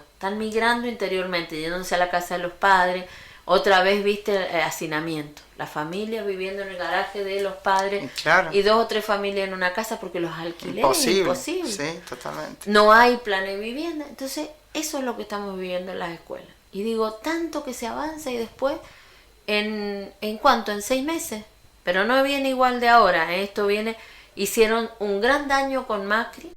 interiormente, yéndose a la casa de los padres, otra vez viste hacinamiento, las familias viviendo en el garaje de los padres, Claro. y 2 o 3 familias en una casa porque los alquileres es imposible. Sí, totalmente. No hay plan de vivienda, entonces eso es lo que estamos viviendo en las escuelas. Y digo, tanto que se avanza y después, ¿en cuánto? En 6 meses. Pero no viene igual de ahora, esto viene, hicieron un gran daño con Macri.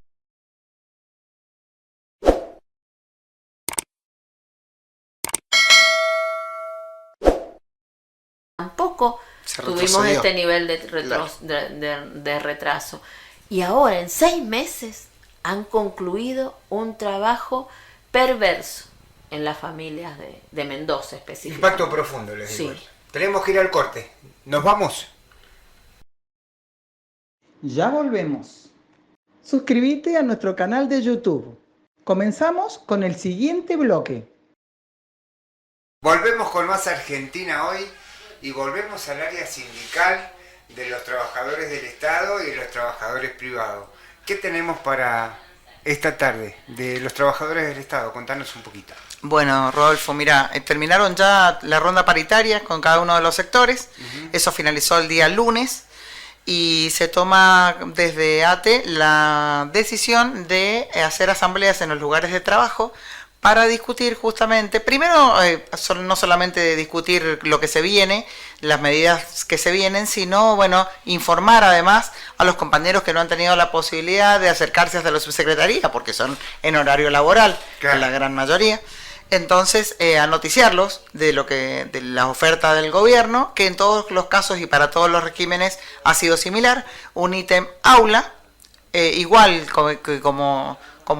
Tampoco Se tuvimos retrocedió. este nivel de retraso. Y ahora, en 6 meses, han concluido un trabajo perverso en las familias de Mendoza específicamente. Impacto profundo, les digo. Sí. Tenemos que ir al corte. ¿Nos vamos? Ya volvemos. Suscríbete a nuestro canal de YouTube. Comenzamos con el siguiente bloque. Volvemos con más Argentina hoy y volvemos al área sindical de los trabajadores del Estado y de los trabajadores privados. ¿Qué tenemos para esta tarde de los trabajadores del Estado? Contanos un poquito. Bueno, Rodolfo, mira, terminaron ya la ronda paritaria con cada uno de los sectores. Eso finalizó el día lunes y se toma desde ATE la decisión de hacer asambleas en los lugares de trabajo para discutir justamente, primero, no solamente de discutir lo que se viene, las medidas que se vienen, sino, bueno, informar además a los compañeros que no han tenido la posibilidad de acercarse hasta la subsecretaría, porque son en horario laboral, Claro. la gran mayoría. Entonces, a noticiarlos de la oferta del gobierno, que en todos los casos y para todos los regímenes ha sido similar, un ítem aula, igual como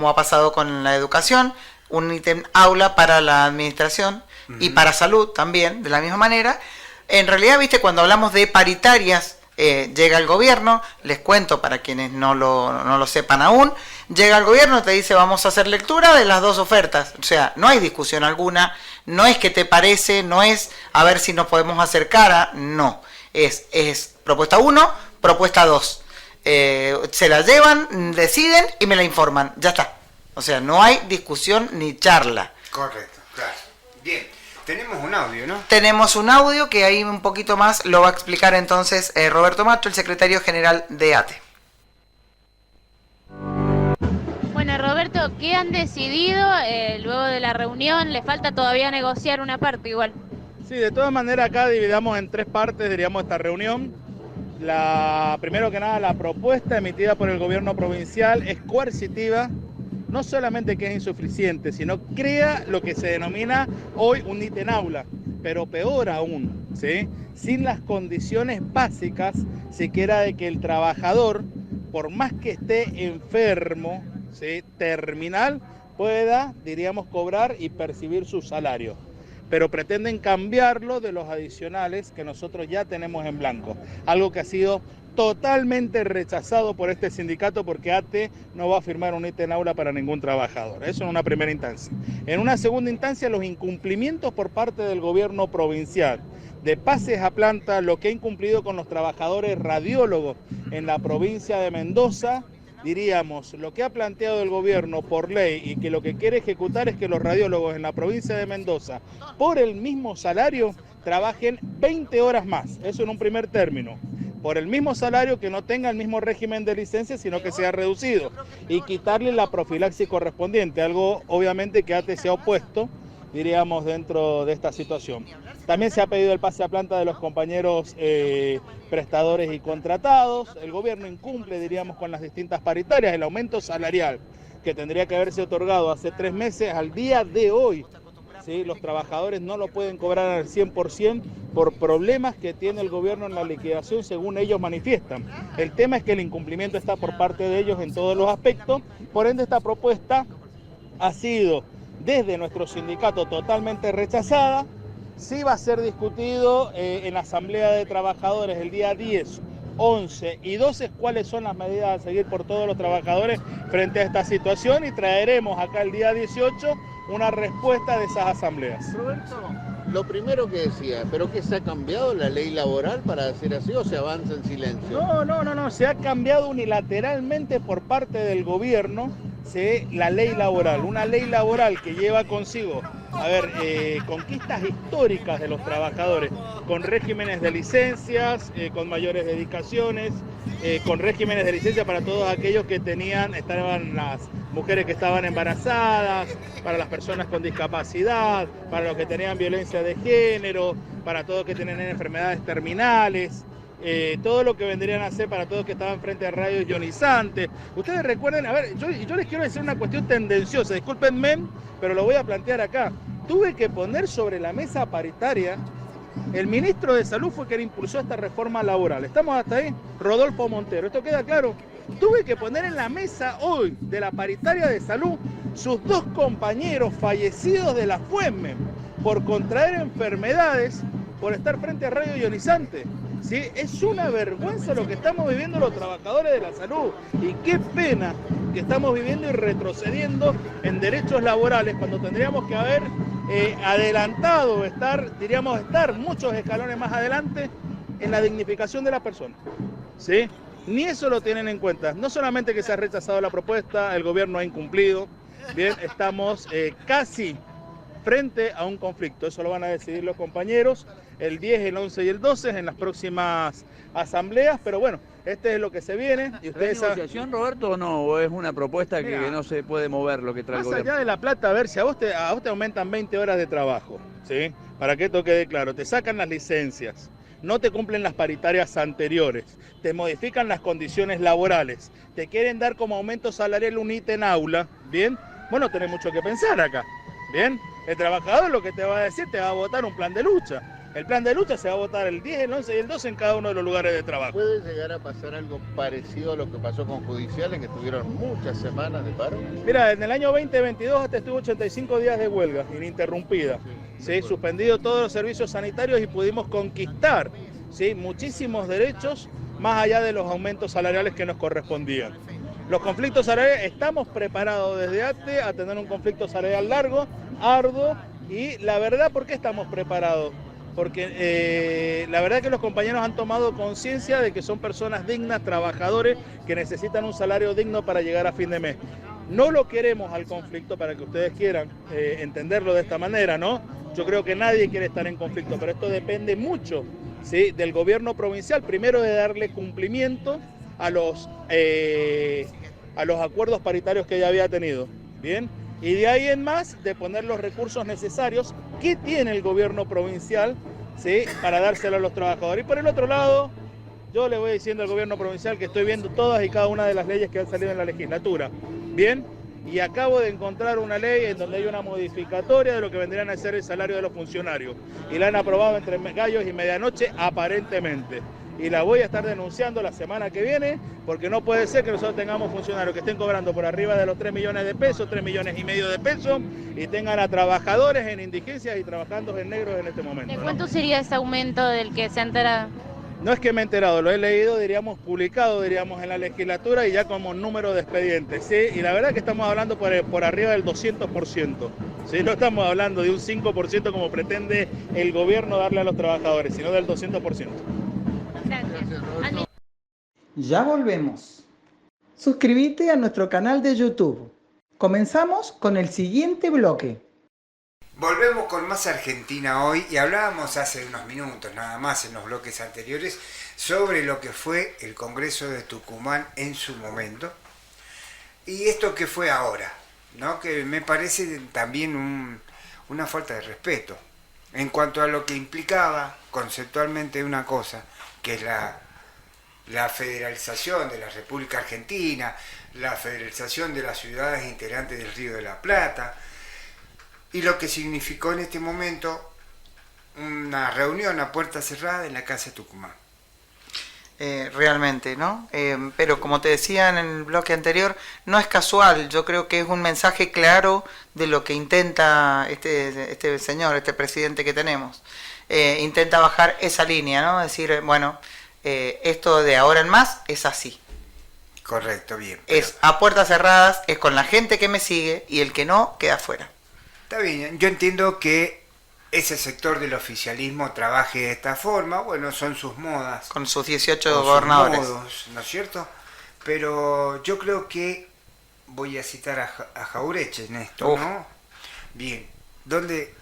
ha pasado con la educación, un ítem aula para la administración y para salud también, de la misma manera. En realidad, viste, cuando hablamos de paritarias, llega el gobierno, les cuento para quienes no lo sepan aún, llega el gobierno, te dice vamos a hacer lectura de las 2 ofertas, o sea, no hay discusión alguna, no es que te parece, no es a ver si nos podemos acercar a, no, es propuesta 1, propuesta 2, se la llevan, deciden y me la informan, ya está, o sea, no hay discusión ni charla. Correcto, claro. Bien, tenemos un audio, ¿no? Tenemos un audio que ahí un poquito más lo va a explicar entonces Roberto Macho, el secretario general de ATE. Bueno, Roberto, ¿qué han decidido luego de la reunión? ¿Le falta todavía negociar una parte igual? Sí, de todas maneras acá dividamos en 3 partes, diríamos, esta reunión. Primero que nada, la propuesta emitida por el gobierno provincial es coercitiva, no solamente que es insuficiente, sino crea lo que se denomina hoy un ítem aula, pero peor aún, ¿sí? Sin las condiciones básicas, siquiera de que el trabajador, por más que esté enfermo, ¿sí?, terminal, pueda, diríamos, cobrar y percibir su salario. Pero pretenden cambiarlo de los adicionales que nosotros ya tenemos en blanco, algo que ha sido totalmente rechazado por este sindicato porque ATE no va a firmar un ítem aula para ningún trabajador. Eso en una primera instancia. En una segunda instancia, los incumplimientos por parte del gobierno provincial de pases a planta, lo que ha incumplido con los trabajadores radiólogos en la provincia de Mendoza, diríamos, lo que ha planteado el gobierno por ley y que lo que quiere ejecutar es que los radiólogos en la provincia de Mendoza, por el mismo salario, trabajen 20 horas más. Eso en un primer término. Por el mismo salario, que no tenga el mismo régimen de licencia, sino que sea reducido. Y quitarle la profilaxis correspondiente, algo obviamente que ATE se ha opuesto, diríamos, dentro de esta situación. También se ha pedido el pase a planta de los compañeros prestadores y contratados. El gobierno incumple, diríamos, con las distintas paritarias. El aumento salarial que tendría que haberse otorgado hace 3 meses, al día de hoy, ¿sí?, los trabajadores no lo pueden cobrar al 100% por problemas que tiene el gobierno en la liquidación, según ellos manifiestan. El tema es que el incumplimiento está por parte de ellos en todos los aspectos. Por ende, esta propuesta ha sido desde nuestro sindicato totalmente rechazada. Sí va a ser discutido en la Asamblea de Trabajadores el día 10, 11 y 12 cuáles son las medidas a seguir por todos los trabajadores frente a esta situación, y traeremos acá el día 18 una respuesta de esas asambleas. Roberto, lo primero que decía, ¿pero que se ha cambiado la ley laboral para hacer así o se avanza en silencio? No, se ha cambiado unilateralmente por parte del gobierno, ¿sí?, la ley laboral, una ley laboral que lleva consigo, conquistas históricas de los trabajadores, con regímenes de licencias, con mayores dedicaciones, con regímenes de licencia para todos aquellos que estaban las mujeres que estaban embarazadas, para las personas con discapacidad, para los que tenían violencia de género, para todos los que tienen enfermedades terminales. Todo lo que vendrían a hacer para todos que estaban frente a radios ionizantes. Ustedes recuerden, yo les quiero decir una cuestión tendenciosa, discúlpenme, pero lo voy a plantear acá. Tuve que poner sobre la mesa paritaria, el ministro de Salud fue quien impulsó esta reforma laboral. ¿Estamos hasta ahí? Rodolfo Montero, ¿esto queda claro? Tuve que poner en la mesa hoy de la paritaria de salud sus 2 compañeros fallecidos de la FUEME por contraer enfermedades por estar frente a radio ionizante. ¿Sí? Es una vergüenza lo que estamos viviendo los trabajadores de la salud, y qué pena que estamos viviendo y retrocediendo en derechos laborales cuando tendríamos que haber adelantado, estar muchos escalones más adelante en la dignificación de la persona, ¿sí? Ni eso lo tienen en cuenta. No solamente que se ha rechazado la propuesta, el gobierno ha incumplido. Bien, estamos casi frente a un conflicto. Eso lo van a decidir los compañeros el 10, el 11 y el 12 en las próximas asambleas, pero bueno, este es lo que se viene. Y ustedes ¿Es negociación, Roberto, o no? ¿O es una propuesta que no se puede mover lo que trae el gobierno? Más allá de la plata, a ver, si a vos te aumentan 20 horas de trabajo, ¿sí? Para que esto quede claro, te sacan las licencias, no te cumplen las paritarias anteriores, te modifican las condiciones laborales, te quieren dar como aumento salarial un ítem aula, ¿bien? Bueno, tenés mucho que pensar acá, ¿bien? El trabajador lo que te va a decir, te va a votar un plan de lucha. El plan de lucha se va a votar el 10, el 11 y el 12 en cada uno de los lugares de trabajo. ¿Puede llegar a pasar algo parecido a lo que pasó con judiciales, que estuvieron muchas semanas de paro? Mira, en el año 2022 hasta estuvo 85 días de huelga ininterrumpida. ¿Sí? Suspendido todos los servicios sanitarios y pudimos conquistar, ¿sí?, muchísimos derechos más allá de los aumentos salariales que nos correspondían. Los conflictos salariales, estamos preparados desde ATE a tener un conflicto salarial largo, arduo, y la verdad, ¿por qué estamos preparados? Porque la verdad es que los compañeros han tomado conciencia de que son personas dignas, trabajadores, que necesitan un salario digno para llegar a fin de mes. No lo queremos al conflicto, para que ustedes quieran entenderlo de esta manera, ¿no? Yo creo que nadie quiere estar en conflicto, pero esto depende mucho, ¿sí?, del gobierno provincial, primero de darle cumplimiento a los acuerdos paritarios que ya había tenido, ¿bien? Y de ahí en más, de poner los recursos necesarios que tiene el gobierno provincial, ¿sí?, para dárselo a los trabajadores. Y por el otro lado, Yo le voy diciendo al gobierno provincial que estoy viendo todas y cada una de las leyes que han salido en la legislatura. Bien, y acabo de encontrar una ley en donde hay una modificatoria de lo que vendrían a ser el salario de los funcionarios. Y la han aprobado entre gallos y medianoche aparentemente. Y la voy a estar denunciando la semana que viene, porque no puede ser que nosotros tengamos funcionarios que estén cobrando por arriba de los 3 millones de pesos, 3 millones y medio de pesos, y tengan a trabajadores en indigencias y trabajando en negros en este momento. ¿De cuánto sería ese aumento del que se ha enterado? No es que me he enterado, lo he leído, diríamos, publicado, diríamos, en la legislatura y ya como número de expedientes, ¿sí? Y la verdad que estamos hablando por arriba del 200%, ¿sí? No estamos hablando de un 5% como pretende el gobierno darle a los trabajadores, sino del 200%. Gracias. Ya volvemos. Suscríbete a nuestro canal de YouTube. Comenzamos con el siguiente bloque. Volvemos con más Argentina hoy y hablábamos hace unos minutos nada más en los bloques anteriores sobre lo que fue el Congreso de Tucumán en su momento y esto que fue ahora, ¿no? Que me parece también una falta de respeto en cuanto a lo que implicaba conceptualmente una cosa, que es la federalización de la República Argentina, la federalización de las ciudades integrantes del Río de la Plata, y lo que significó en este momento una reunión a puerta cerrada en la Casa de Tucumán. Realmente, ¿no? Pero como te decía en el bloque anterior, no es casual, yo creo que es un mensaje claro de lo que intenta este señor, este presidente que tenemos. Intenta bajar esa línea, ¿no? Decir, bueno, esto de ahora en más es así. Correcto, bien. Es a puertas cerradas, es con la gente que me sigue y el que no queda fuera. Está bien, yo entiendo que ese sector del oficialismo trabaje de esta forma, bueno, son sus modas. Con sus 18 gobernadores. Sus modos, ¿no es cierto? Pero yo creo que voy a citar a Jauretche en esto, ¿no? Bien, donde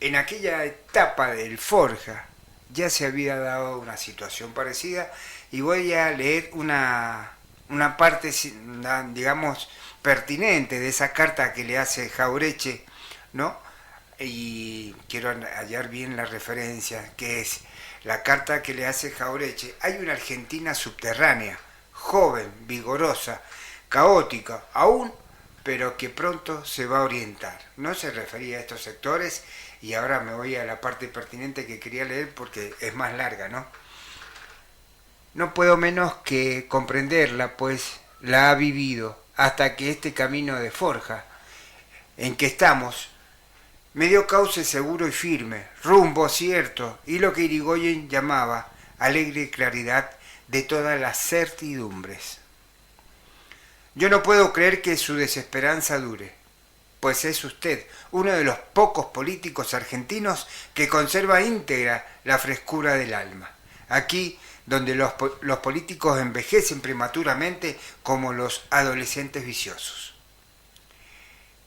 en aquella etapa del Forja ya se había dado una situación parecida y voy a leer una parte, digamos, pertinente de esa carta que le hace Jauretche, ¿no? Y quiero hallar bien la referencia, que es la carta que le hace Jauretche. Hay una Argentina subterránea, joven, vigorosa, caótica aún, pero que pronto se va a orientar. No se refería a estos sectores y ahora me voy a la parte pertinente que quería leer porque es más larga, ¿no? No puedo menos que comprenderla, pues la ha vivido hasta que este camino de forja en que estamos me dio cauce seguro y firme, rumbo cierto, y lo que Irigoyen llamaba alegre claridad de todas las certidumbres. Yo no puedo creer que su desesperanza dure, pues es usted uno de los pocos políticos argentinos que conserva íntegra la frescura del alma. Aquí, donde los políticos envejecen prematuramente como los adolescentes viciosos.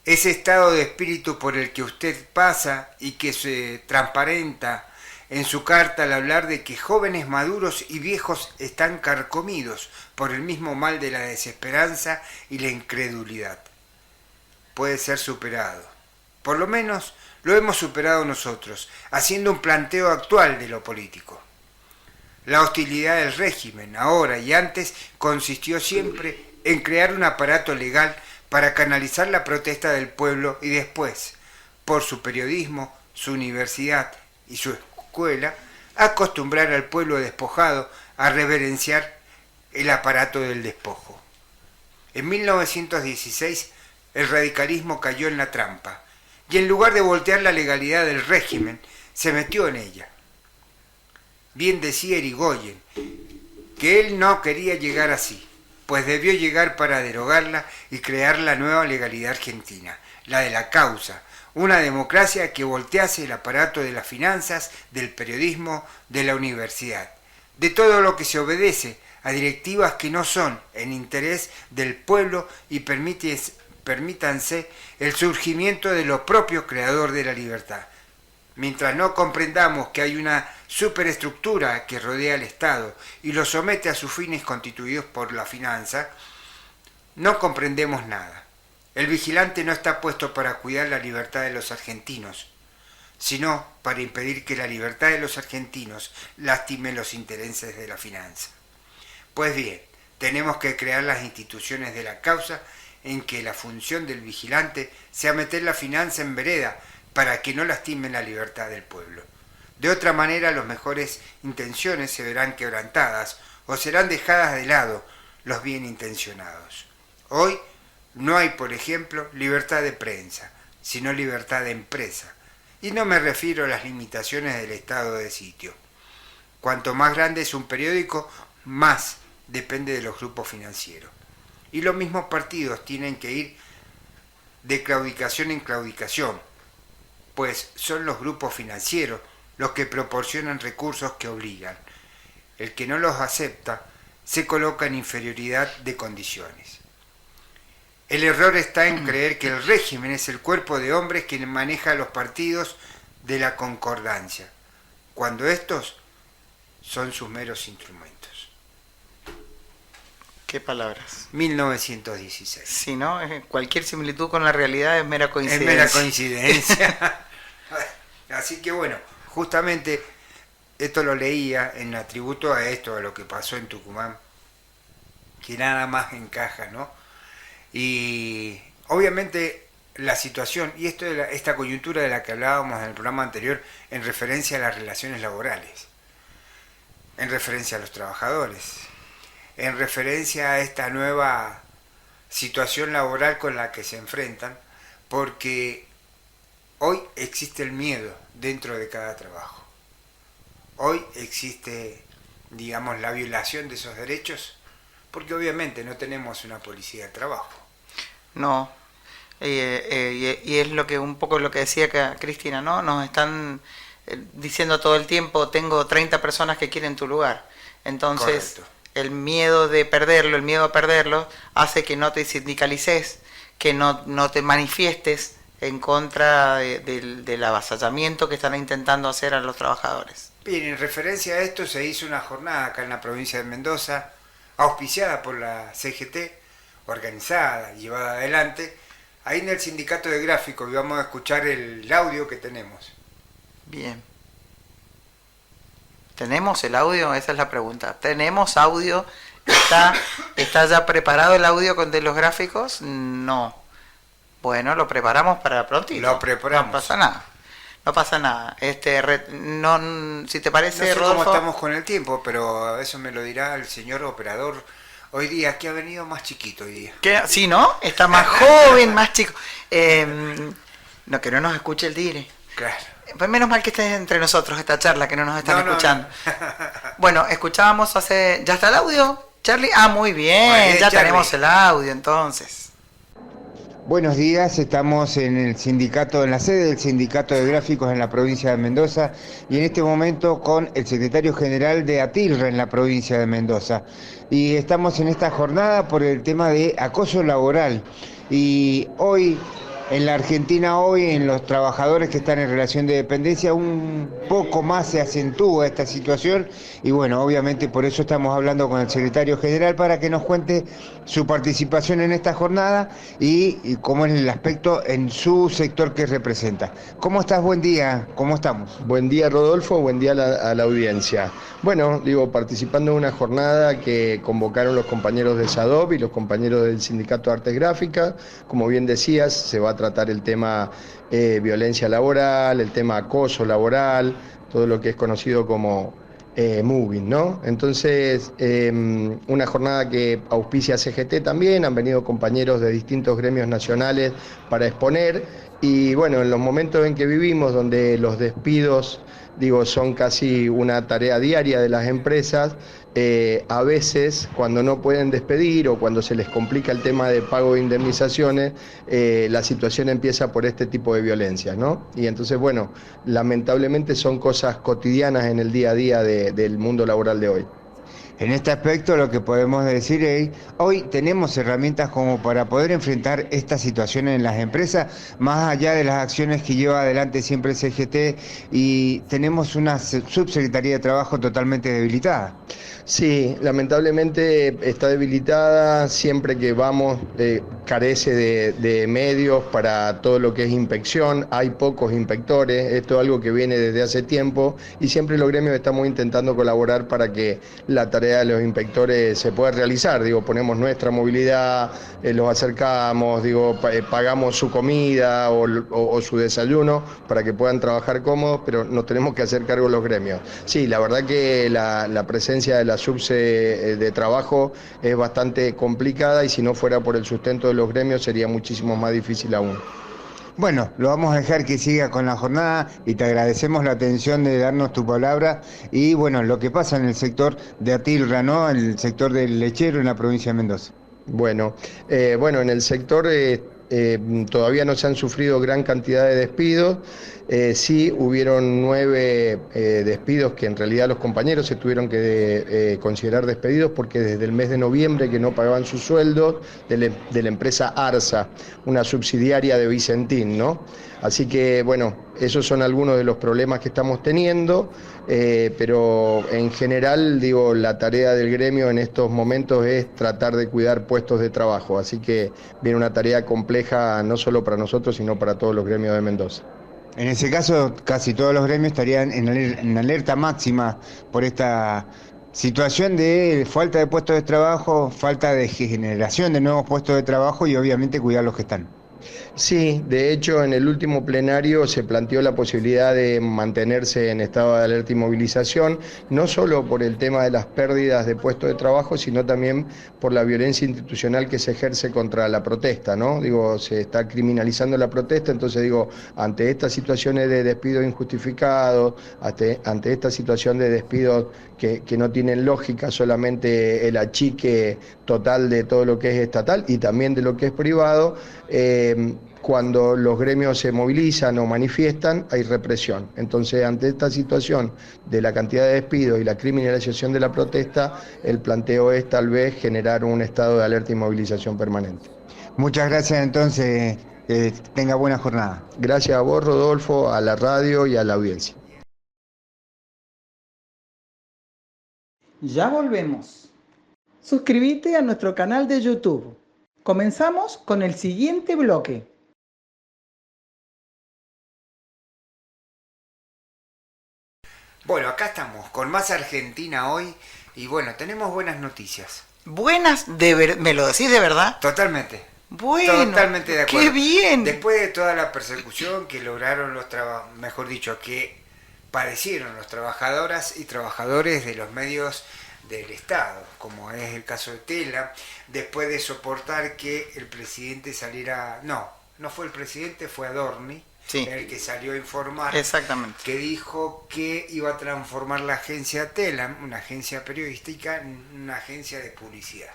Ese estado de espíritu por el que usted pasa y que se transparenta en su carta al hablar de que jóvenes maduros y viejos están carcomidos por el mismo mal de la desesperanza y la incredulidad, puede ser superado. Por lo menos lo hemos superado nosotros, haciendo un planteo actual de lo político. La hostilidad del régimen, ahora y antes, consistió siempre en crear un aparato legal para canalizar la protesta del pueblo y después, por su periodismo, su universidad y su escuela, acostumbrar al pueblo despojado a reverenciar el aparato del despojo. En 1916, el radicalismo cayó en la trampa y en lugar de voltear la legalidad del régimen, se metió en ella. Bien decía Irigoyen que él no quería llegar así, pues debió llegar para derogarla y crear la nueva legalidad argentina, la de la causa, una democracia que voltease el aparato de las finanzas, del periodismo, de la universidad, de todo lo que se obedece a directivas que no son en interés del pueblo y permítanse el surgimiento de lo propio creador de la libertad. Mientras no comprendamos que hay una superestructura que rodea al Estado y lo somete a sus fines constituidos por la finanza, no comprendemos nada. El vigilante no está puesto para cuidar la libertad de los argentinos, sino para impedir que la libertad de los argentinos lastime los intereses de la finanza. Pues bien, tenemos que crear las instituciones de la causa en que la función del vigilante sea meter la finanza en vereda para que no lastimen la libertad del pueblo. De otra manera, las mejores intenciones se verán quebrantadas o serán dejadas de lado los bien intencionados. Hoy no hay, por ejemplo, libertad de prensa, sino libertad de empresa. Y no me refiero a las limitaciones del estado de sitio. Cuanto más grande es un periódico, más depende de los grupos financieros. Y los mismos partidos tienen que ir de claudicación en claudicación, pues son los grupos financieros los que proporcionan recursos que obligan. El que no los acepta se coloca en inferioridad de condiciones. El error está en creer que el régimen es el cuerpo de hombres quien maneja los partidos de la concordancia, cuando estos son sus meros instrumentos. ¿Qué palabras? 1916. Sí, ¿no? Cualquier similitud con la realidad es mera coincidencia. Es mera coincidencia. Así que bueno, justamente esto lo leía en atributo a esto, a lo que pasó en Tucumán, que nada más encaja, ¿no? Y obviamente la situación, y esta coyuntura de la que hablábamos en el programa anterior, en referencia a las relaciones laborales, en referencia a los trabajadores, en referencia a esta nueva situación laboral con la que se enfrentan, porque hoy existe el miedo dentro de cada trabajo. Hoy existe, digamos, la violación de esos derechos, porque obviamente no tenemos una policía del trabajo. No, y es lo que un poco lo que decía Cristina, ¿no? Nos están diciendo todo el tiempo, tengo 30 personas que quieren tu lugar. Entonces, correcto, el miedo de perderlo, el miedo a perderlo, hace que no te sindicalices, que no te manifiestes en contra del avasallamiento que están intentando hacer a los trabajadores. Bien, en referencia a esto se hizo una jornada acá en la provincia de Mendoza, auspiciada por la CGT, organizada, llevada adelante, ahí en el sindicato de gráficos, y vamos a escuchar el audio que tenemos. Bien. ¿Tenemos el audio? Esa es la pregunta. ¿Tenemos audio? ¿Está ya preparado el audio de los gráficos? No. Bueno, lo preparamos para prontito. Lo preparamos. No pasa nada. No pasa nada. Si te parece, no sé Rodolfo, cómo estamos con el tiempo, pero eso me lo dirá el señor operador hoy día, que ha venido más chiquito hoy día. ¿Qué? Sí, ¿no? Está más joven, más chico. No, que no nos escuche el dire. Claro. Pues menos mal que estés entre nosotros esta charla, que no nos están escuchando. No. Bueno, escuchábamos ¿Ya está el audio, Charlie? Ah, muy bien, ya Charlie. Tenemos el audio entonces. Buenos días, estamos en la sede del Sindicato de Gráficos en la provincia de Mendoza, y en este momento con el secretario general de ATILRA en la provincia de Mendoza. Y estamos en esta jornada por el tema de acoso laboral. Y hoy, en la Argentina, en los trabajadores que están en relación de dependencia, un poco más se acentúa esta situación, y bueno, obviamente por eso estamos hablando con el secretario general para que nos cuente su participación en esta jornada y cómo es el aspecto en su sector que representa. ¿Cómo estás? Buen día, ¿cómo estamos? Buen día, Rodolfo, buen día a la audiencia. Bueno, participando en una jornada que convocaron los compañeros de SADOP y los compañeros del Sindicato de Artes Gráficas. Como bien decías, se va a tratar el tema violencia laboral, el tema acoso laboral, todo lo que es conocido como moving, ¿no? Entonces, una jornada que auspicia CGT también, han venido compañeros de distintos gremios nacionales para exponer, y bueno, en los momentos en que vivimos, donde los despidos, son casi una tarea diaria de las empresas, a veces cuando no pueden despedir o cuando se les complica el tema de pago de indemnizaciones, la situación empieza por este tipo de violencias, ¿no? Y entonces, bueno, lamentablemente son cosas cotidianas en el día a día del mundo laboral de hoy. En este aspecto lo que podemos decir es, hoy tenemos herramientas como para poder enfrentar esta situación en las empresas, más allá de las acciones que lleva adelante siempre el CGT, y tenemos una subsecretaría de Trabajo totalmente debilitada. Sí, lamentablemente está debilitada, siempre que vamos carece de medios para todo lo que es inspección, hay pocos inspectores, esto es algo que viene desde hace tiempo y siempre los gremios estamos intentando colaborar para que la tarea tarea de los inspectores se puede realizar. Digo, ponemos nuestra movilidad, los acercamos, digo, pagamos su comida o su desayuno para que puedan trabajar cómodos, pero nos tenemos que hacer cargo los gremios. Sí, la verdad que la presencia de la SUBSE de trabajo es bastante complicada y si no fuera por el sustento de los gremios sería muchísimo más difícil aún. Bueno, lo vamos a dejar que siga con la jornada y te agradecemos la atención de darnos tu palabra y bueno, lo que pasa en el sector de Atilra, ¿no? El sector del lechero en la provincia de Mendoza. Bueno, en el sector todavía no se han sufrido gran cantidad de despidos. Sí hubieron 9 despidos que en realidad los compañeros se tuvieron que considerar despedidos porque desde el mes de noviembre que no pagaban sus sueldos de la empresa Arsa, una subsidiaria de Vicentín, ¿no? Así que bueno, esos son algunos de los problemas que estamos teniendo, pero en general, digo, la tarea del gremio en estos momentos es tratar de cuidar puestos de trabajo, así que viene una tarea compleja no solo para nosotros, sino para todos los gremios de Mendoza. En ese caso, casi todos los gremios estarían en alerta máxima por esta situación de falta de puestos de trabajo, falta de generación de nuevos puestos de trabajo y obviamente cuidar los que están. Sí, de hecho en el último plenario se planteó la posibilidad de mantenerse en estado de alerta y movilización, no solo por el tema de las pérdidas de puestos de trabajo, sino también por la violencia institucional que se ejerce contra la protesta, ¿no? Digo, se está criminalizando la protesta, entonces digo, ante estas situaciones de despidos injustificados, ante esta situación de despidos que no tienen lógica, solamente el achique total de todo lo que es estatal y también de lo que es privado, cuando los gremios se movilizan o manifiestan, hay represión. Entonces, ante esta situación de la cantidad de despidos y la criminalización de la protesta, el planteo es tal vez generar un estado de alerta y movilización permanente. Muchas gracias entonces, que tenga buena jornada. Gracias a vos, Rodolfo, a la radio y a la audiencia. Ya volvemos. Suscríbete a nuestro canal de YouTube. Comenzamos con el siguiente bloque. Bueno, acá estamos con más Argentina hoy y bueno, tenemos buenas noticias. ¿Buenas? ¿Me lo decís de verdad? Totalmente. Bueno, totalmente de acuerdo. ¡Qué bien! Después de toda la persecución que lograron que padecieron los trabajadoras y trabajadores de los medios del Estado, como es el caso de Tela, después de soportar que el presidente saliera... No fue el presidente, fue Adorni, sí, el que salió a informar. Exactamente. Que dijo que iba a transformar la agencia Tela, una agencia periodística, en una agencia de publicidad.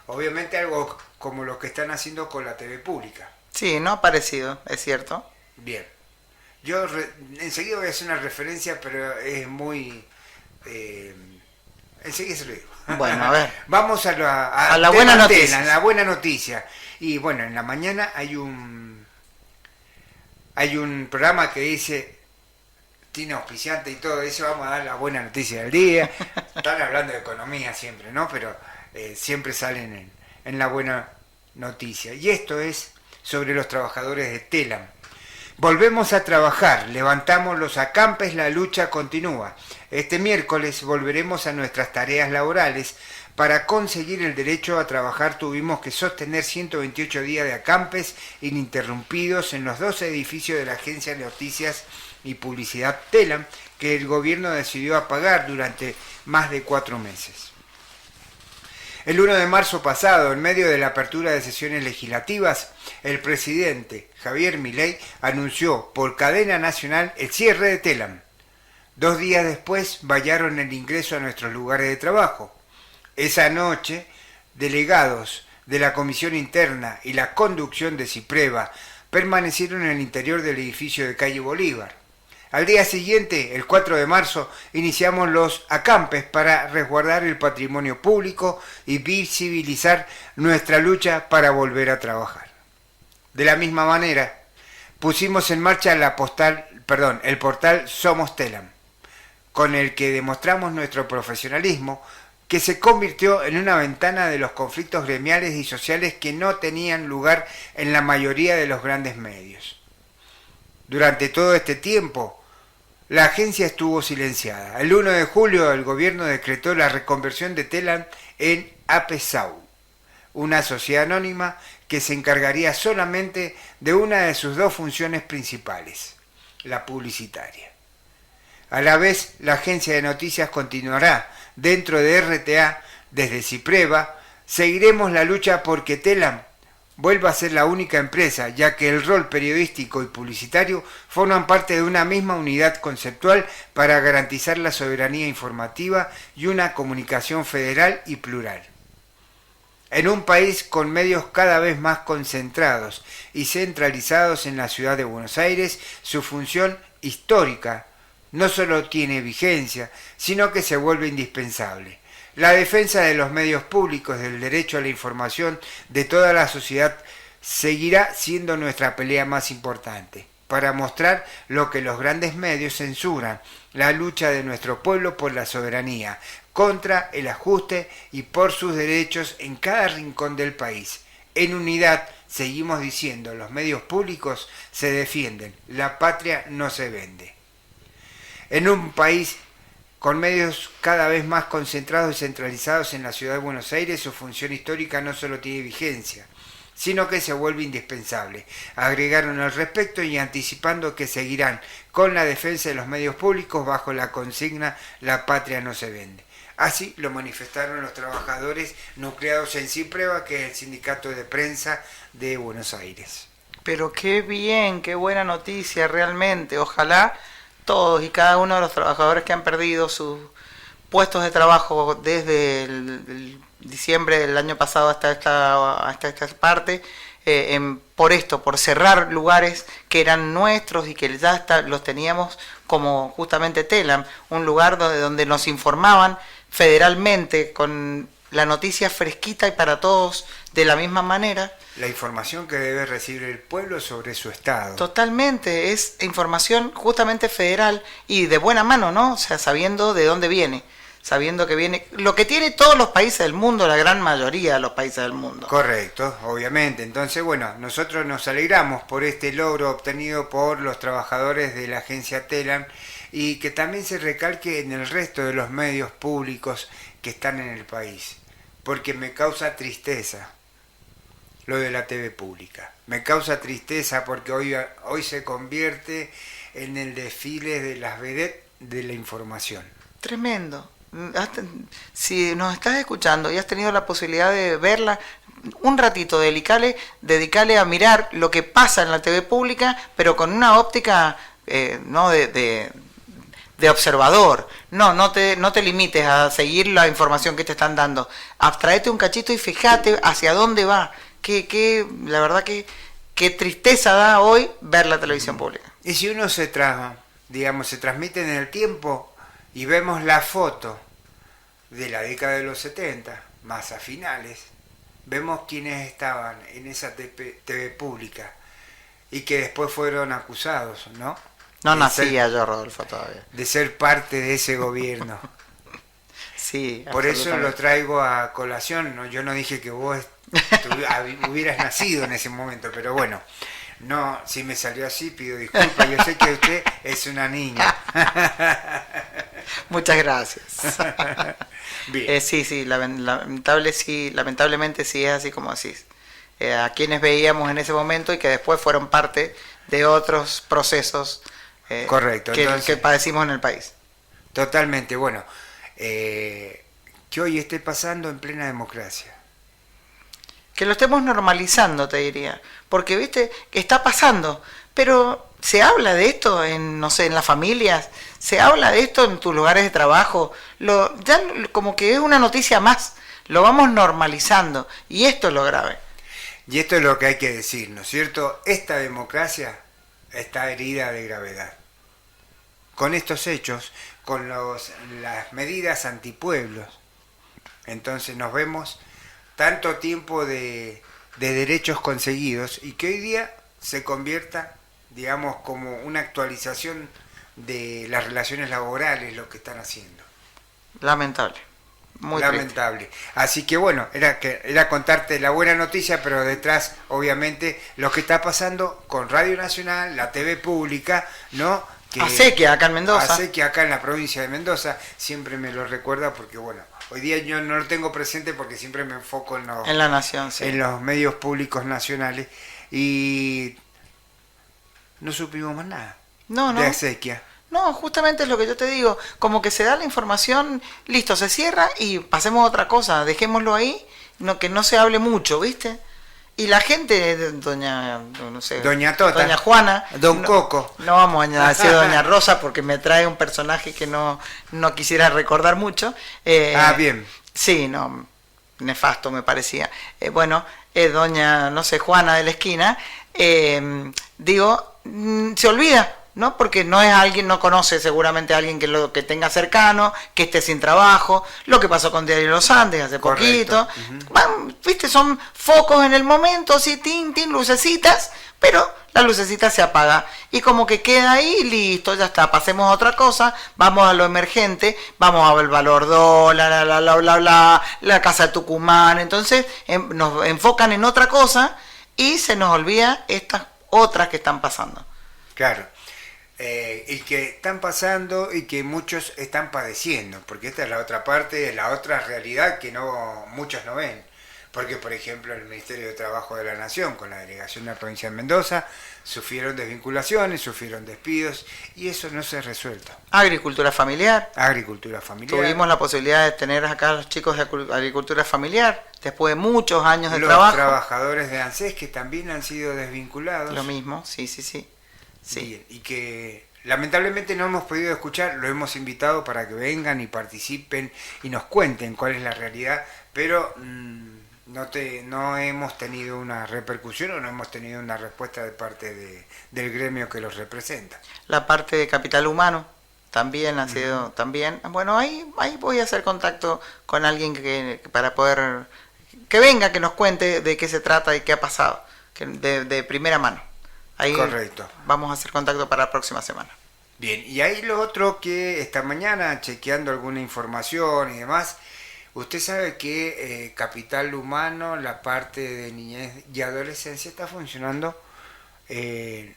Obviamente algo como lo que están haciendo con la TV pública. Sí, no ha parecido, es cierto. Bien. Yo enseguida voy a hacer una referencia, pero es muy... enseguida se lo digo. Bueno, a ver. Vamos a la buena noticia. La buena noticia. Y bueno, en la mañana hay un programa que dice, tiene auspiciante y todo eso, vamos a dar la buena noticia del día. Están hablando de economía siempre, ¿no? Pero siempre salen en la buena noticia. Y esto es sobre los trabajadores de Telam. Volvemos a trabajar, levantamos los acampes, la lucha continúa. Este miércoles volveremos a nuestras tareas laborales. Para conseguir el derecho a trabajar tuvimos que sostener 128 días de acampes ininterrumpidos en los 12 edificios de la agencia de noticias y publicidad Telam, que el gobierno decidió apagar durante más de 4 meses. El 1 de marzo pasado, en medio de la apertura de sesiones legislativas, el presidente Javier Milei anunció por cadena nacional el cierre de Telam. 2 días después vallaron el ingreso a nuestros lugares de trabajo. Esa noche, delegados de la Comisión Interna y la conducción de Cipreva permanecieron en el interior del edificio de calle Bolívar. Al día siguiente, el 4 de marzo, iniciamos los acampes para resguardar el patrimonio público y visibilizar nuestra lucha para volver a trabajar. De la misma manera, pusimos en marcha el portal Somos Telam, con el que demostramos nuestro profesionalismo, que se convirtió en una ventana de los conflictos gremiales y sociales que no tenían lugar en la mayoría de los grandes medios. Durante todo este tiempo, la agencia estuvo silenciada. El 1 de julio el gobierno decretó la reconversión de Telam en APSAU, una sociedad anónima que se encargaría solamente de una de sus dos funciones principales, la publicitaria. A la vez, la agencia de noticias continuará dentro de RTA desde Cipreva. Seguiremos la lucha porque Telam vuelva a ser la única empresa, ya que el rol periodístico y publicitario forman parte de una misma unidad conceptual para garantizar la soberanía informativa y una comunicación federal y plural. En un país con medios cada vez más concentrados y centralizados en la ciudad de Buenos Aires, su función histórica no solo tiene vigencia, sino que se vuelve indispensable. La defensa de los medios públicos, del derecho a la información de toda la sociedad, seguirá siendo nuestra pelea más importante, para mostrar lo que los grandes medios censuran, la lucha de nuestro pueblo por la soberanía, contra el ajuste y por sus derechos en cada rincón del país. En unidad, seguimos diciendo, los medios públicos se defienden, la patria no se vende. En un país con medios cada vez más concentrados y centralizados en la ciudad de Buenos Aires, su función histórica no solo tiene vigencia, sino que se vuelve indispensable. Agregaron al respecto y anticipando que seguirán con la defensa de los medios públicos bajo la consigna "La patria no se vende". Así lo manifestaron los trabajadores nucleados en Cipreva, que es el sindicato de prensa de Buenos Aires. Pero qué bien, qué buena noticia realmente. Ojalá todos y cada uno de los trabajadores que han perdido sus puestos de trabajo desde el diciembre del año pasado hasta esta parte, por cerrar lugares que eran nuestros y que ya los teníamos, como justamente Telam, un lugar donde nos informaban federalmente con la noticia fresquita y para todos de la misma manera. La información que debe recibir el pueblo sobre su estado. Totalmente, es información justamente federal y de buena mano, ¿no? O sea, sabiendo de dónde viene, sabiendo que viene, lo que tiene todos los países del mundo, la gran mayoría de los países del mundo. Correcto, obviamente. Entonces, bueno, nosotros nos alegramos por este logro obtenido por los trabajadores de la agencia Telam y que también se recalque en el resto de los medios públicos que están en el país, porque me causa tristeza lo de la TV pública. Me causa tristeza porque hoy se convierte en el desfile de las vedettes de la información. Tremendo. Si nos estás escuchando y has tenido la posibilidad de verla, un ratito dedicale a mirar lo que pasa en la TV pública, pero con una óptica no de observador. No te limites a seguir la información que te están dando. Abstraete un cachito y fíjate hacia dónde va. La verdad que qué tristeza da hoy ver la televisión pública. Y si uno se transmite en el tiempo y vemos la foto de la década de los 70, más a finales, vemos quienes estaban en esa TV pública y que después fueron acusados, ¿no? No nacía yo, Rodolfo, todavía. De ser parte de ese gobierno. Sí, por eso lo traigo a colación. ¿No? Yo no dije que vos hubieras nacido en ese momento, pero bueno, no, si me salió así pido disculpas. Yo sé que usted es una niña. Muchas gracias. Bien. Sí, lamentablemente sí es así como decís. A quienes veíamos en ese momento y que después fueron parte de otros procesos correcto, que padecimos en el país. Totalmente, bueno, que hoy esté pasando en plena democracia. Que lo estemos normalizando, te diría, porque viste que está pasando, pero se habla de esto en, no sé, en las familias, se habla de esto en tus lugares de trabajo, ya como que es una noticia más, lo vamos normalizando y esto es lo grave. Y esto es lo que hay que decir, ¿no es cierto? Esta democracia está herida de gravedad. Con estos hechos, con las medidas antipueblos, entonces nos vemos tanto tiempo de derechos conseguidos y que hoy día se convierta, digamos, como una actualización de las relaciones laborales, lo que están haciendo. Lamentable. Muy lamentable. Triste. Así que bueno, era contarte la buena noticia, pero detrás, obviamente, lo que está pasando con Radio Nacional, la TV pública, ¿no? Acequia, acá en Mendoza. Acequia, acá en la provincia de Mendoza, siempre me lo recuerda porque, bueno, hoy día yo no lo tengo presente porque siempre me enfoco en la nación, sí. En los medios públicos nacionales y no supimos más nada de Acequia. No, justamente es lo que yo te digo, como que se da la información, listo, se cierra y pasemos a otra cosa, dejémoslo ahí, que no se hable mucho, ¿viste? Y la gente, doña Tota, doña Juana, Coco. No vamos a decir doña Rosa porque me trae un personaje que no quisiera recordar mucho. Bien. Sí, no, nefasto me parecía. Doña, Juana de la esquina, se olvida, ¿no? Porque no es alguien, no conoce seguramente a alguien que tenga cercano, que esté sin trabajo, lo que pasó con Diario Los Andes hace poquito. Viste, son focos en el momento, sí, tin, lucecitas, pero la lucecita se apaga y como que queda ahí, listo, ya está, pasemos a otra cosa, vamos a lo emergente, vamos a ver el valor dólar, la casa de Tucumán, entonces nos enfocan en otra cosa y se nos olvida estas otras que están pasando. Claro. Y que están pasando y que muchos están padeciendo, porque esta es la otra parte, la otra realidad que muchos no ven. Porque, por ejemplo, el Ministerio de Trabajo de la Nación, con la delegación de la provincia de Mendoza, sufrieron desvinculaciones, sufrieron despidos, y eso no se ha resuelto. Agricultura familiar. Tuvimos la posibilidad de tener acá a los chicos de agricultura familiar, después de muchos años de trabajo. Los trabajadores de ANSES que también han sido desvinculados. Lo mismo, sí. Bien, y que lamentablemente no hemos podido escuchar, lo hemos invitado para que vengan y participen y nos cuenten cuál es la realidad, pero no hemos tenido una repercusión o no hemos tenido una respuesta de parte del gremio que los representa. La parte de capital humano también ha sido, bueno, ahí voy a hacer contacto con alguien para poder, que venga, que nos cuente de qué se trata y qué ha pasado, de primera mano. Ahí correcto. Vamos a hacer contacto para la próxima semana. Bien, y ahí lo otro que esta mañana, chequeando alguna información y demás, usted sabe que Capital Humano, la parte de niñez y adolescencia está funcionando,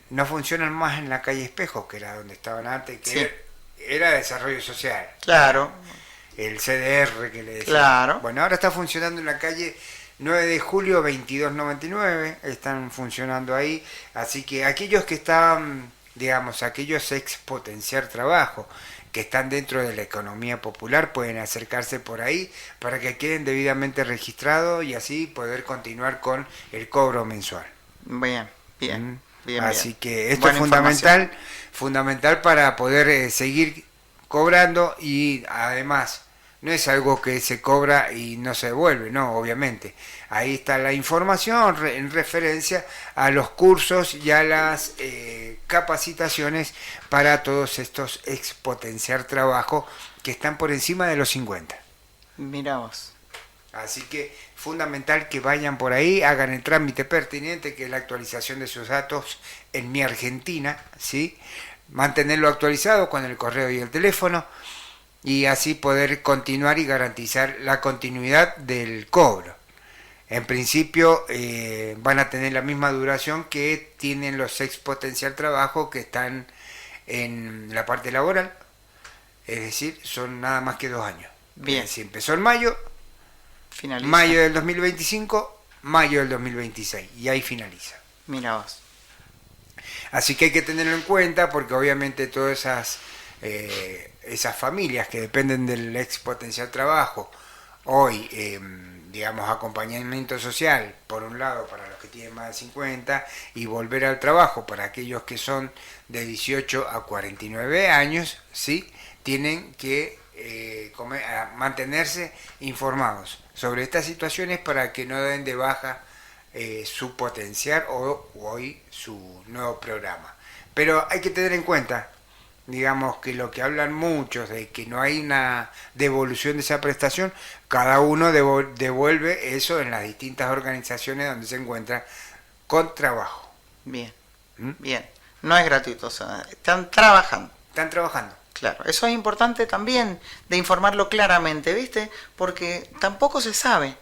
no funcionan más en la calle Espejo, que era donde estaban antes, que era desarrollo social. Claro. El CDR que le decía. Claro. Bueno, ahora está funcionando en la calle 9 de julio 2299, están funcionando ahí, así que aquellos que están, aquellos ex Potenciar Trabajo, que están dentro de la economía popular, pueden acercarse por ahí para que queden debidamente registrados y así poder continuar con el cobro mensual. Bien. Así que esto es fundamental para poder seguir cobrando y además no es algo que se cobra y no se devuelve, no, obviamente. Ahí está la información en referencia a los cursos y a las capacitaciones para todos estos ex Potenciar Trabajo que están por encima de los 50. Mirá vos. Así que fundamental que vayan por ahí, hagan el trámite pertinente, que es la actualización de sus datos en Mi Argentina, ¿sí? Mantenerlo actualizado con el correo y el teléfono, y así poder continuar y garantizar la continuidad del cobro. En principio van a tener la misma duración que tienen los ex Potencial Trabajo que están en la parte laboral, es decir, son nada más que 2 años. Bien. Si empezó en mayo, finaliza. Mayo del 2025, mayo del 2026, y ahí finaliza. Mira vos. Así que hay que tenerlo en cuenta porque obviamente todas esas familias que dependen del ex Potencial Trabajo, hoy, acompañamiento social, por un lado, para los que tienen más de 50, y volver al trabajo para aquellos que son de 18 a 49 años, ¿sí? Tienen que mantenerse informados sobre estas situaciones para que no den de baja su Potenciar o hoy su nuevo programa. Pero hay que tener en cuenta, que lo que hablan muchos de que no hay una devolución de esa prestación, cada uno devuelve eso en las distintas organizaciones donde se encuentra con trabajo. Bien, bien. No es gratuito, o sea, están trabajando. Están trabajando. Claro, eso es importante también de informarlo claramente, ¿viste? Porque tampoco se sabe.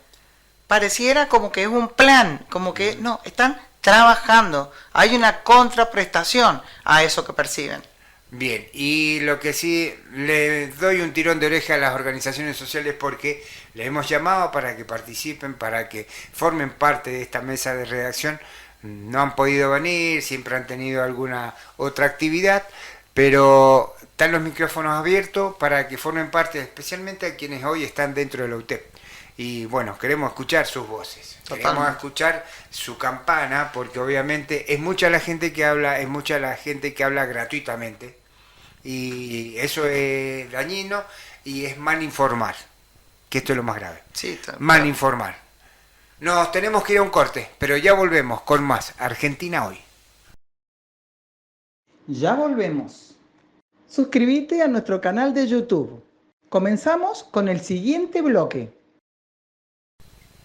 Pareciera como que es un plan, como que no, están trabajando. Hay una contraprestación a eso que perciben. Bien, y lo que sí, le doy un tirón de oreja a las organizaciones sociales porque les hemos llamado para que participen, para que formen parte de esta mesa de redacción. No han podido venir, siempre han tenido alguna otra actividad, pero están los micrófonos abiertos para que formen parte, especialmente a quienes hoy están dentro de la UTEP. Y bueno, queremos escuchar sus voces, queremos escuchar su campana, porque obviamente es mucha la gente que habla, es mucha la gente que habla gratuitamente, y eso es dañino y es mal informar, que esto es lo más grave. Sí, mal informar. Nos tenemos que ir a un corte, pero ya volvemos con más Argentina Hoy. Ya volvemos. Suscríbete a nuestro canal de YouTube. Comenzamos con el siguiente bloque.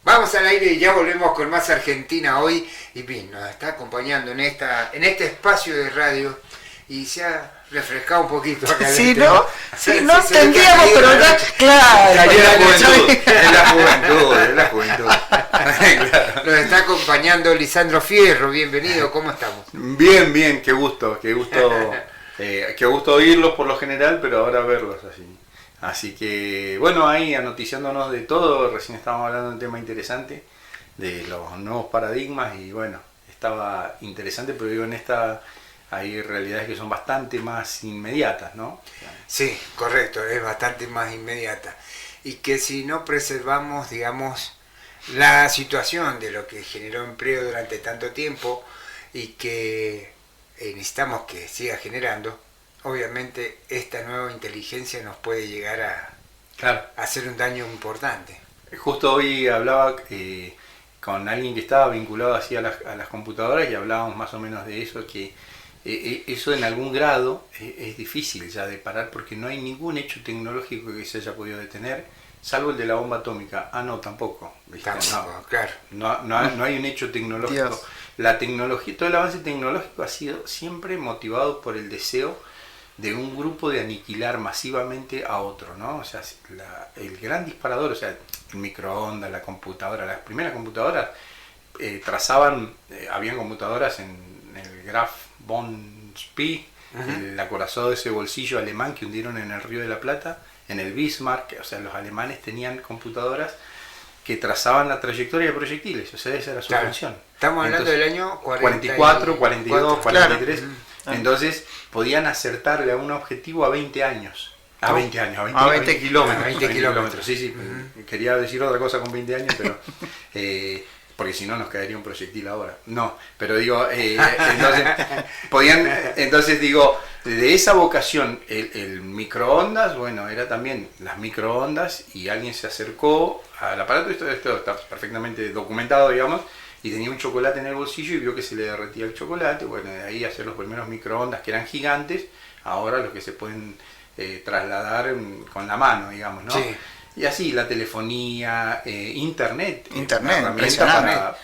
Vamos al aire y ya volvemos con más Argentina Hoy. Y bien, nos está acompañando en este espacio de radio y se ha refrescado un poquito acá. Si no entendíamos, pero ya, claro. Es la juventud. Nos está acompañando Lisandro Fierro, bienvenido, ¿cómo estamos? Bien, qué gusto oírlos por lo general, pero ahora verlos así. Así que, bueno, ahí anoticiándonos de todo, recién estábamos hablando de un tema interesante, de los nuevos paradigmas, y bueno, estaba interesante, pero digo, en esta hay realidades que son bastante más inmediatas, ¿no? Sí, correcto, es bastante más inmediata. Y que si no preservamos, digamos, la situación de lo que generó empleo durante tanto tiempo y que necesitamos que siga generando, obviamente esta nueva inteligencia nos puede llegar a hacer un daño importante. Justo hoy hablaba con alguien que estaba vinculado así a las computadoras y hablábamos más o menos de eso, que eso en algún grado es difícil ya de parar porque no hay ningún hecho tecnológico que se haya podido detener, salvo el de la bomba atómica. No, tampoco. Tampoco, claro. No hay un hecho tecnológico. Dios. La tecnología, todo el avance tecnológico ha sido siempre motivado por el deseo de un grupo de aniquilar masivamente a otro, ¿no? O sea, el gran disparador, o sea, el microondas, la computadora, las primeras computadoras trazaban, habían computadoras en el Graf von Spee, el acorazado de ese bolsillo alemán que hundieron en el Río de la Plata, en el Bismarck, o sea, los alemanes tenían computadoras que trazaban la trayectoria de proyectiles, o sea, esa era su función. Estamos hablando del año 44, 42, 43, claro. Entonces podían acertarle a un objetivo a 20 años. A 20 kilómetros. 20 kilómetros. Sí. Quería decir otra cosa con 20 años, pero porque si no nos caería un proyectil ahora. No, pero digo, entonces digo, de esa vocación, el microondas, bueno, era también las microondas, y alguien se acercó al aparato, esto está perfectamente documentado, digamos, y tenía un chocolate en el bolsillo y vio que se le derretía el chocolate. Bueno, de ahí hacer los primeros microondas que eran gigantes, ahora los que se pueden trasladar con la mano, digamos, ¿no? Sí. Y así, la telefonía, internet,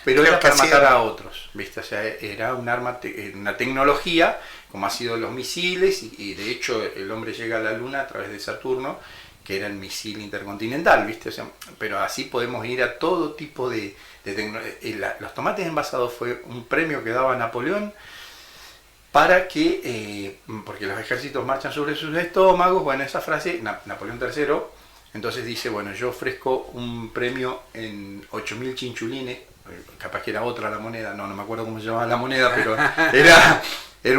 pero era para matar a otros, ¿viste? O sea, era un arma, una tecnología, como ha sido los misiles, y de hecho el hombre llega a la Luna a través de Saturno, que era el misil intercontinental, ¿viste? O sea, pero así podemos ir a todo tipo de tecnología. Los tomates envasados fue un premio que daba Napoleón para que, porque los ejércitos marchan sobre sus estómagos, bueno, esa frase, Napoleón III, entonces dice, bueno, yo ofrezco un premio en 8.000 chinchulines, capaz que era otra la moneda, no me acuerdo cómo se llamaba la moneda, pero era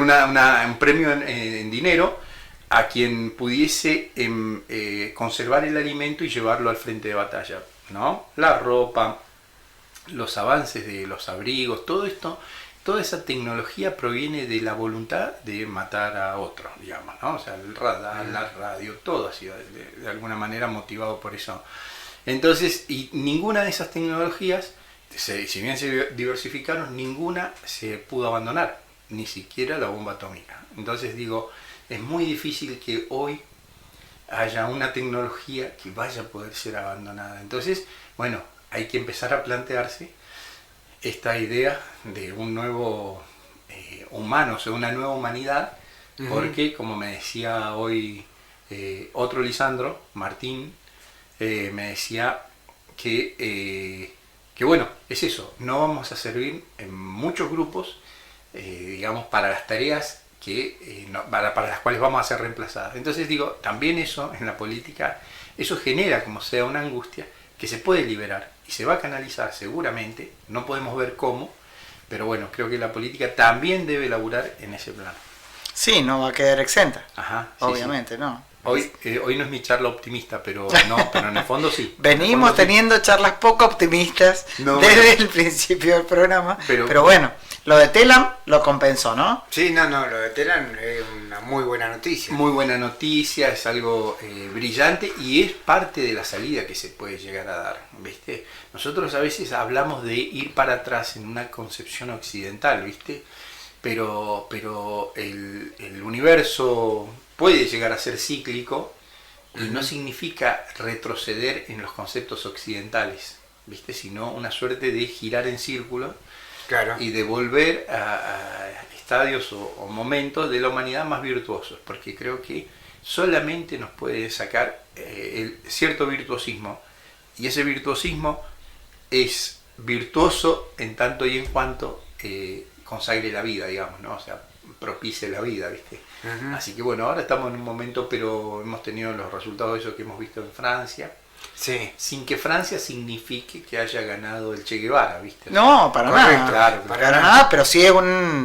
un premio en dinero a quien pudiese conservar el alimento y llevarlo al frente de batalla, ¿no? La ropa, los avances de los abrigos, todo esto, toda esa tecnología proviene de la voluntad de matar a otro, digamos, ¿no? O sea, el radar, la radio, todo ha sido de alguna manera motivado por eso. Entonces, y ninguna de esas tecnologías, si bien se diversificaron, ninguna se pudo abandonar, ni siquiera la bomba atómica. Entonces digo, es muy difícil que hoy haya una tecnología que vaya a poder ser abandonada. Entonces, bueno, hay que empezar a plantearse esta idea de un nuevo humano, o sea, una nueva humanidad, porque, como me decía hoy otro Lisandro, Martín, me decía que bueno, es eso, no vamos a servir en muchos grupos, digamos, para las tareas que para las cuales vamos a ser reemplazadas. Entonces digo, también eso en la política, eso genera como sea una angustia que se puede liberar y se va a canalizar seguramente, no podemos ver cómo, pero bueno, creo que la política también debe laburar en ese plano. Sí, no va a quedar exenta. Ajá, sí, obviamente, sí. No. Hoy no es mi charla optimista, pero en el fondo sí. Venimos teniendo charlas poco optimistas desde el principio del programa, pero bueno, lo de Telam lo compensó, ¿no? Sí, no, lo de Telam es una muy buena noticia. Muy buena noticia, es algo brillante y es parte de la salida que se puede llegar a dar, ¿viste? Nosotros a veces hablamos de ir para atrás en una concepción occidental, ¿viste? Pero el universo puede llegar a ser cíclico y no significa retroceder en los conceptos occidentales, ¿viste? Sino una suerte de girar en círculo, claro, y de volver a estadios o momentos de la humanidad más virtuosos, porque creo que solamente nos puede sacar cierto virtuosismo, y ese virtuosismo es virtuoso en tanto y en cuanto consagre la vida, digamos, ¿no? O sea, propicie la vida, ¿viste? Uh-huh. Así que bueno, ahora estamos en un momento, pero hemos tenido los resultados de eso que hemos visto en Francia. Sí. Sin que Francia signifique que haya ganado el Che Guevara, ¿viste? No, para nada. Claro, para nada, pero sí es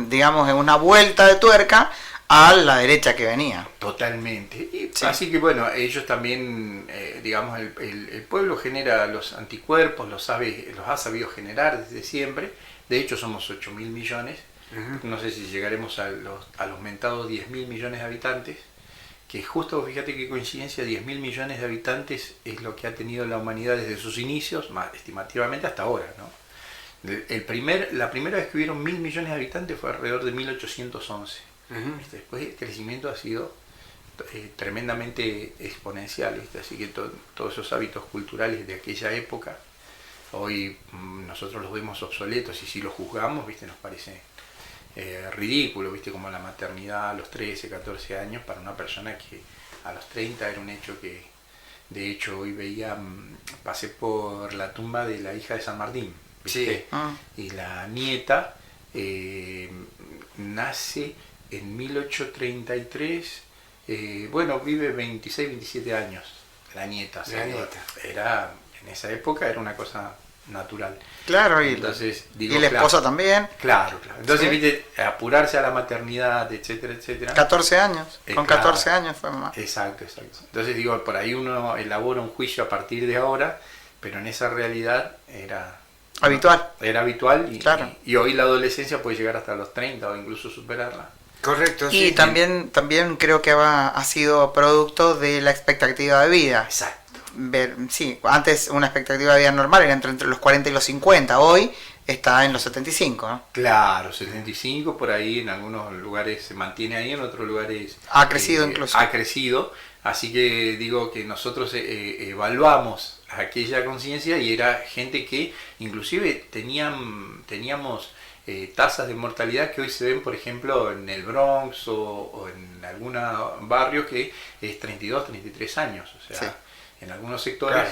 digamos, una vuelta de tuerca a la derecha que venía. Totalmente. Y sí. Así que bueno, ellos también, digamos, el pueblo genera los anticuerpos, los ha sabido generar desde siempre. De hecho somos 8.000 millones. Uh-huh. No sé si llegaremos a los mentados 10.000 millones de habitantes. Que justo, fíjate qué coincidencia, 10.000 millones de habitantes es lo que ha tenido la humanidad desde sus inicios, más estimativamente hasta ahora, ¿no? La primera vez que hubieron 1.000 millones de habitantes fue alrededor de 1811. Uh-huh. Después el crecimiento ha sido tremendamente exponencial, ¿viste? Así que todos esos hábitos culturales de aquella época, hoy nosotros los vemos obsoletos y si los juzgamos, ¿viste? Nos parece ridículo, ¿viste? Como la maternidad a los 13, 14 años para una persona que a los 30 era un hecho que, de hecho, hoy pasé por la tumba de la hija de San Martín, ¿viste? Sí. Y la nieta nace en 1833, vive 26, 27 años, la nieta. Era, en esa época era una cosa natural. Claro, entonces, y la esposa también. Claro. Entonces, sí, viste, apurarse a la maternidad, etcétera, etcétera. 14 años, con 14 años fue más. Exacto. Entonces digo, por ahí uno elabora un juicio a partir de ahora, pero en esa realidad era habitual. Era habitual claro. y hoy la adolescencia puede llegar hasta los 30 o incluso superarla. Correcto. Y sí, también creo que ha sido producto de la expectativa de vida. Exacto. Sí, antes una expectativa de vida normal era entre los 40 y los 50, hoy está en los 75, ¿no? Claro, 75, por ahí en algunos lugares se mantiene ahí, en otros lugares ha crecido incluso. Ha crecido, así que digo que nosotros evaluamos aquella conciencia y era gente que inclusive teníamos tasas de mortalidad que hoy se ven, por ejemplo, en el Bronx o en algunos barrios que es 32, 33 años, o sea... Sí. En algunos sectores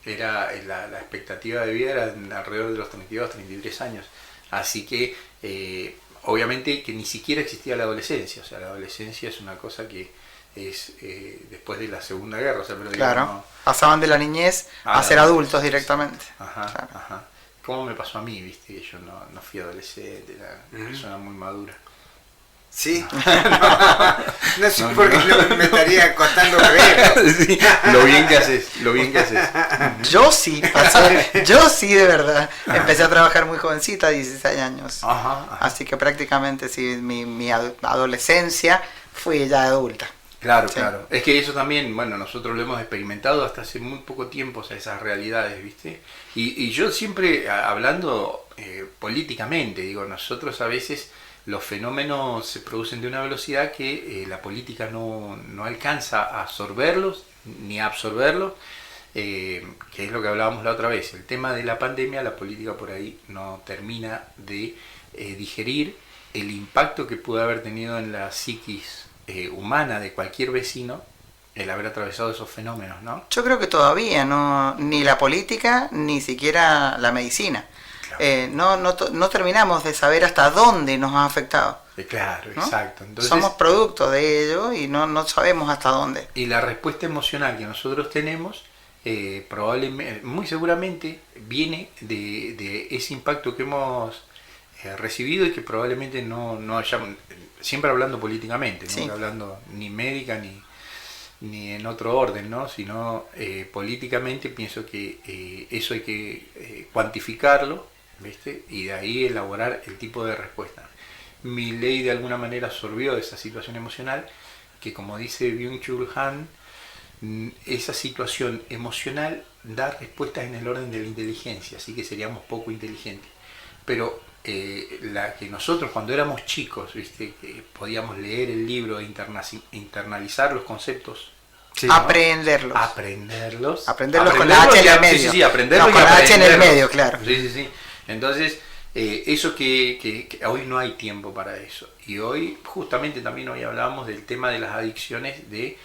era la expectativa de vida era alrededor de los 32, 33 años. Así que obviamente que ni siquiera existía la adolescencia. O sea, la adolescencia es una cosa que es después de la Segunda Guerra. O sea, pero claro, digamos, pasaban de la niñez a ser adultos directamente. Ajá. ¿Cómo me pasó a mí? Viste que yo no fui adolescente, era una persona muy madura. ¿Sí? No sé por qué me estaría costando creer. Sí, lo bien que haces. Yo sí, de verdad. Empecé a trabajar muy jovencita, 16 años. Ajá. Así que prácticamente sí, mi adolescencia fui ya adulta. Claro. Es que eso también, bueno, nosotros lo hemos experimentado hasta hace muy poco tiempo, o sea, esas realidades, ¿viste? Y yo siempre, hablando políticamente, digo, nosotros a veces... Los fenómenos se producen de una velocidad que la política no alcanza a absorberlos ni a absorberlos, que es lo que hablábamos la otra vez. El tema de la pandemia, la política por ahí no termina de digerir el impacto que pudo haber tenido en la psiquis humana de cualquier vecino el haber atravesado esos fenómenos, ¿no? Yo creo que todavía no, ni la política ni siquiera la medicina. no terminamos de saber hasta dónde nos ha afectado. Claro, ¿no? exacto. Entonces, somos producto de ello y no sabemos hasta dónde. Y la respuesta emocional que nosotros tenemos, probablemente, muy seguramente, viene de ese impacto que hemos recibido y que probablemente no hayamos, siempre hablando políticamente, Sí. no hablando ni médica ni en otro orden, ¿no? Sino políticamente pienso que eso hay que cuantificarlo, ¿viste? Y de ahí elaborar el tipo de respuesta. Milei de alguna manera absorbió esa situación emocional que, como dice Byung-Chul Han, esa situación emocional da respuestas en el orden de la inteligencia, así que seríamos poco inteligentes. Pero la que nosotros cuando éramos chicos, ¿viste? Que podíamos leer el libro e internalizar los conceptos. Sí, ¿no? Aprenderlos con la H en el medio. Sí, aprenderlos con la H en el medio, claro. Sí. Entonces, eso que hoy no hay tiempo para eso. Y hoy, justamente también hoy hablábamos del tema de las adicciones de,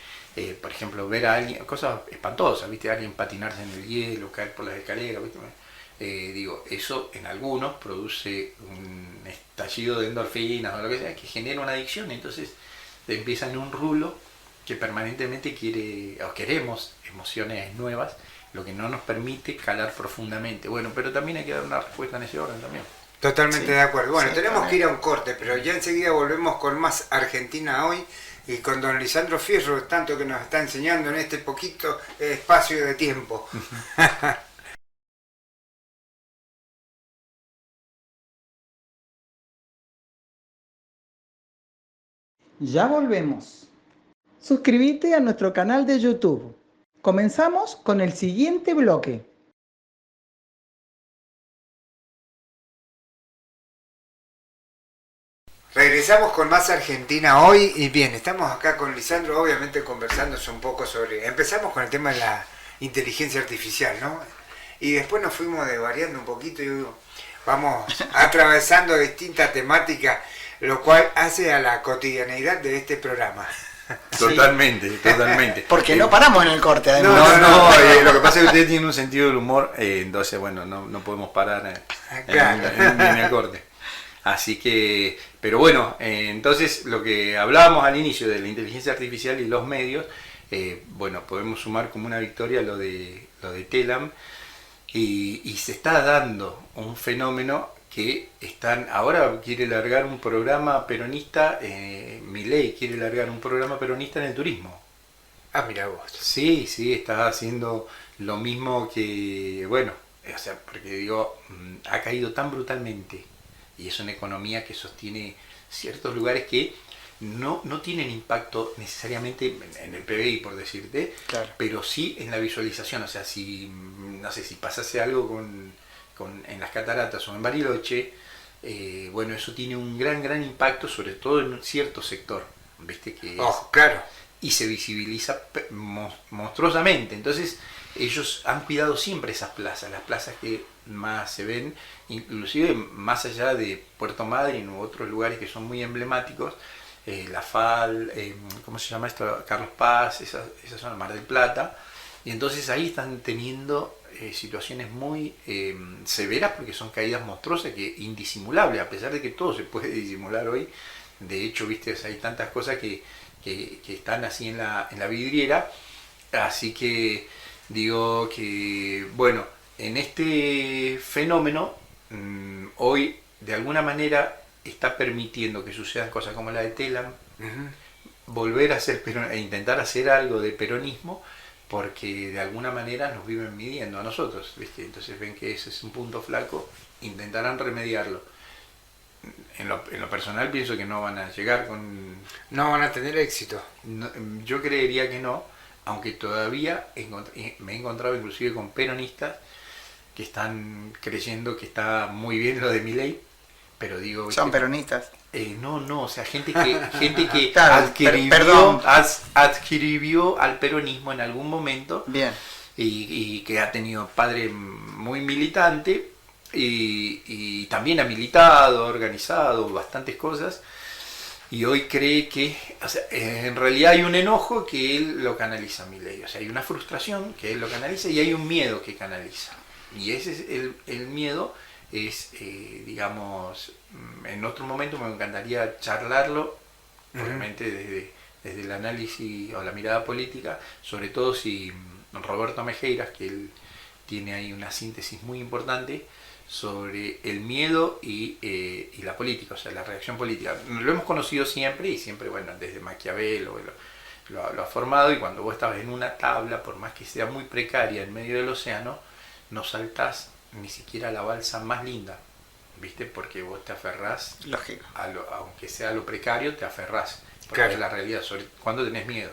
por ejemplo, ver a alguien, cosas espantosas, ¿viste? Alguien patinarse en el hielo, caer por las escaleras, ¿viste? Eso en algunos produce un estallido de endorfinas o lo que sea, que genera una adicción. Entonces, empieza en un rulo que permanentemente queremos emociones nuevas, lo que no nos permite calar profundamente. Bueno, pero también hay que dar una respuesta en ese orden también. Totalmente de acuerdo. Bueno, Sí, tenemos que ir a un corte, pero ya enseguida volvemos con más Argentina Hoy y con don Lisandro Fierro, tanto que nos está enseñando en este poquito espacio de tiempo. Ya volvemos. Suscríbete a nuestro canal de YouTube. Comenzamos con el siguiente bloque. Regresamos con más Argentina Hoy y bien, estamos acá con Lisandro obviamente conversando un poco sobre, empezamos con el tema de la inteligencia artificial, ¿no? Y después nos fuimos variando un poquito y vamos atravesando distintas temáticas, lo cual hace a la cotidianeidad de este programa. Totalmente. Porque no paramos en el corte, además. No, lo que pasa es que ustedes tienen un sentido del humor, entonces bueno, no podemos parar en el corte. Así que, pero bueno, entonces lo que hablábamos al inicio de la inteligencia artificial y los medios, bueno, podemos sumar como una victoria lo de Telam y se está dando un fenómeno que ahora quiere largar un programa peronista, Milei quiere largar un programa peronista en el turismo. Ah, mira vos. Sí, está haciendo lo mismo que, bueno, o sea, porque digo, ha caído tan brutalmente y es una economía que sostiene ciertos lugares que no tienen impacto necesariamente en el PBI, por decirte, claro, pero sí en la visualización. O sea, si, no sé, si pasase algo en las cataratas o en Bariloche, bueno, eso tiene un gran impacto, sobre todo en cierto sector, ¿viste? Claro. Y se visibiliza monstruosamente. Entonces, ellos han cuidado siempre esas plazas, las plazas que más se ven, inclusive más allá de Puerto Madryn u otros lugares que son muy emblemáticos, La Fal, ¿cómo se llama esto? Carlos Paz, esa zona, Mar del Plata, y entonces ahí están teniendo situaciones muy severas porque son caídas monstruosas, que indisimulables, a pesar de que todo se puede disimular hoy. De hecho, viste, o sea, hay tantas cosas que están así en la vidriera, así que digo que, bueno, en este fenómeno hoy de alguna manera está permitiendo que sucedan cosas como la de Telam, volver a hacer e intentar hacer algo de peronismo, porque de alguna manera nos viven midiendo a nosotros, ¿viste? Entonces ven que ese es un punto flaco, intentarán remediarlo. En lo personal pienso que no van a llegar con... No van a tener éxito. No, yo creería que no, aunque todavía me he encontrado inclusive con peronistas que están creyendo que está muy bien lo de Milei, pero digo... ¿Son peronistas? No, o sea, gente que claro, adscribió al peronismo en algún momento. Bien. Y que ha tenido padre muy militante y también ha militado, organizado bastantes cosas, y hoy cree que, o sea, en realidad hay un enojo que él lo canaliza, Milei, o sea, hay una frustración que él lo canaliza y hay un miedo que canaliza, y ese es el miedo es, digamos, en otro momento me encantaría charlarlo, obviamente desde el análisis o la mirada política, sobre todo si Roberto Mejeiras, que él tiene ahí una síntesis muy importante sobre el miedo y la política, o sea, la reacción política. Lo hemos conocido siempre y siempre, bueno, desde Maquiavelo lo ha formado, y cuando vos estabas en una tabla, por más que sea muy precaria en medio del océano, no saltás ni siquiera a la balsa más linda, ¿viste? Porque vos te aferrás, lógico, aunque sea lo precario, te aferrás, porque claro, es la realidad, cuando tenés miedo,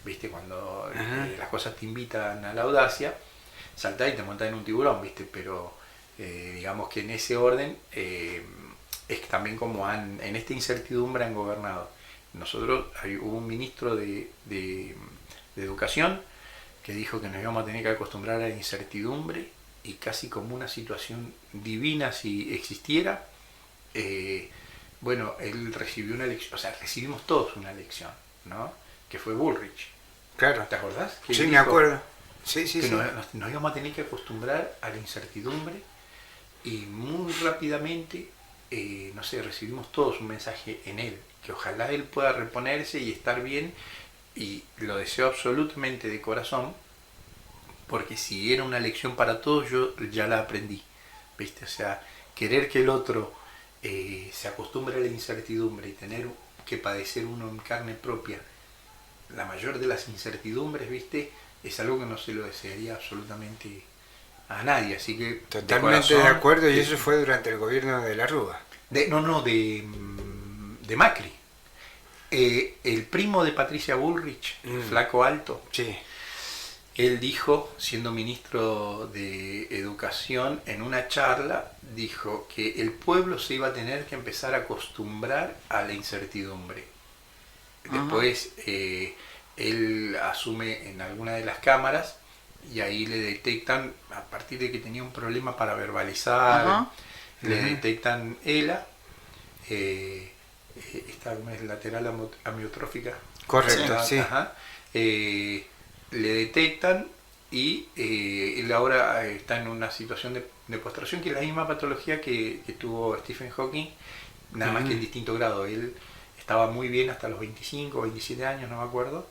¿viste? Cuando las cosas te invitan a la audacia, saltás y te montás en un tiburón, ¿viste? Pero digamos que en ese orden es también como en esta incertidumbre han gobernado. Nosotros, hubo un ministro de Educación que dijo que nos íbamos a tener que acostumbrar a la incertidumbre, y casi como una situación divina si existiera. Bueno, él recibió una lección, o sea, recibimos todos una lección, ¿no? Que fue Bullrich. Claro. ¿Te acordás? Sí, me acuerdo. Sí, que nos íbamos a tener que acostumbrar a la incertidumbre, y muy rápidamente, no sé, recibimos todos un mensaje en él, que ojalá él pueda reponerse y estar bien, y lo deseo absolutamente de corazón, porque si era una lección para todos, yo ya la aprendí, ¿viste? O sea, querer que el otro se acostumbre a la incertidumbre y tener que padecer uno en carne propia la mayor de las incertidumbres, ¿viste? Es algo que no se lo desearía absolutamente a nadie, así que totalmente de acuerdo, y eso fue durante el gobierno de la Rúa. De Macri. El primo de Patricia Bullrich, el flaco alto, sí, él dijo, siendo ministro de Educación, en una charla, dijo que el pueblo se iba a tener que empezar a acostumbrar a la incertidumbre. Después él asume en alguna de las cámaras, y ahí le detectan, a partir de que tenía un problema para verbalizar, le detectan ELA, esta es lateral amiotrófica. Correcto, sí. Le detectan, y él ahora está en una situación de postración, que es la misma patología que tuvo Stephen Hawking, nada más que en distinto grado. Él estaba muy bien hasta los 25 o 27 años, no me acuerdo,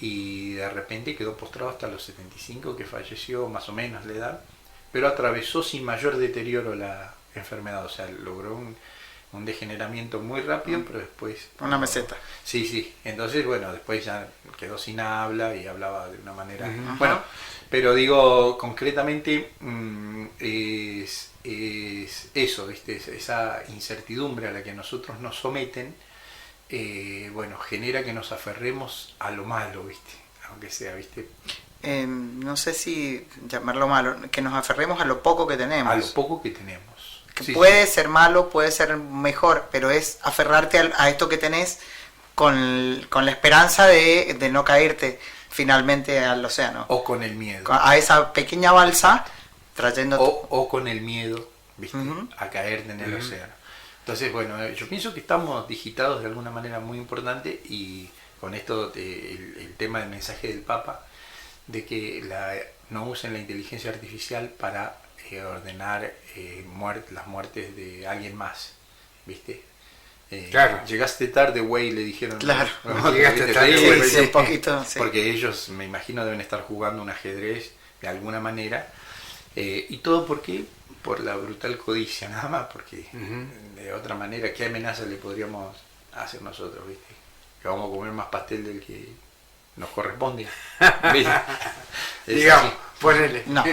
y de repente quedó postrado hasta los 75, que falleció más o menos la edad, pero atravesó sin mayor deterioro la enfermedad, o sea, logró un degeneramiento muy rápido, pero después... Una meseta. Sí, entonces, bueno, después ya quedó sin habla y hablaba de una manera... Bueno, pero digo, concretamente es eso, ¿viste? Esa incertidumbre a la que nosotros nos someten, bueno, genera que nos aferremos a lo malo, ¿viste? Aunque sea, ¿viste? No sé si llamarlo malo, que nos aferremos a lo poco que tenemos. A lo poco que tenemos. Que sí, puede ser malo, puede ser mejor, pero es aferrarte a esto que tenés con la esperanza de no caerte finalmente al océano. O con el miedo. A esa pequeña balsa trayendo... O con el miedo, ¿viste? A caerte en el océano. Entonces, bueno, yo pienso que estamos digitados de alguna manera muy importante, y con esto el tema del mensaje del Papa, de que no usen la inteligencia artificial para ordenar las muertes de alguien más, ¿viste? Claro. Llegaste tarde, güey, le dijeron. Claro. Llegaste tarde, sí, un poquito, sí. Porque ellos, me imagino, deben estar jugando un ajedrez de alguna manera, y todo porque por la brutal codicia, nada más, porque de otra manera, ¿qué amenaza le podríamos hacer nosotros, viste? Que vamos a comer más pastel del que nos corresponde. Digamos, ponele. No.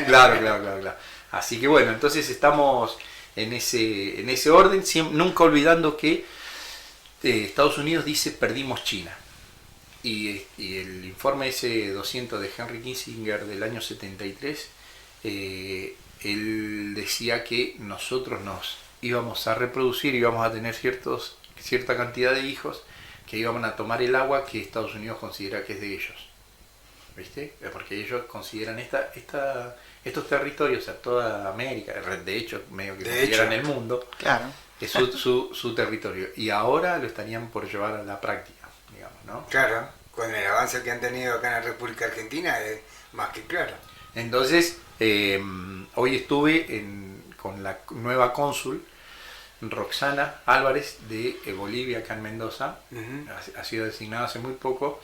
Claro. Así que bueno, entonces estamos en ese orden, nunca olvidando que Estados Unidos dice perdimos China. Y el informe ese 200 de Henry Kissinger del año 73, él decía que nosotros nos íbamos a reproducir, íbamos a tener cierta cantidad de hijos que iban a tomar el agua que Estados Unidos considera que es de ellos, ¿viste? Porque ellos consideran estos territorios, o sea, toda América, de hecho, medio que consideran el mundo, claro, es su territorio, y ahora lo estarían por llevar a la práctica, digamos, ¿no? Claro, con el avance que han tenido acá en la República Argentina, es más que claro. Entonces, hoy estuve con la nueva cónsul, Roxana Álvarez de Bolivia, acá en Mendoza. Ha sido designada hace muy poco.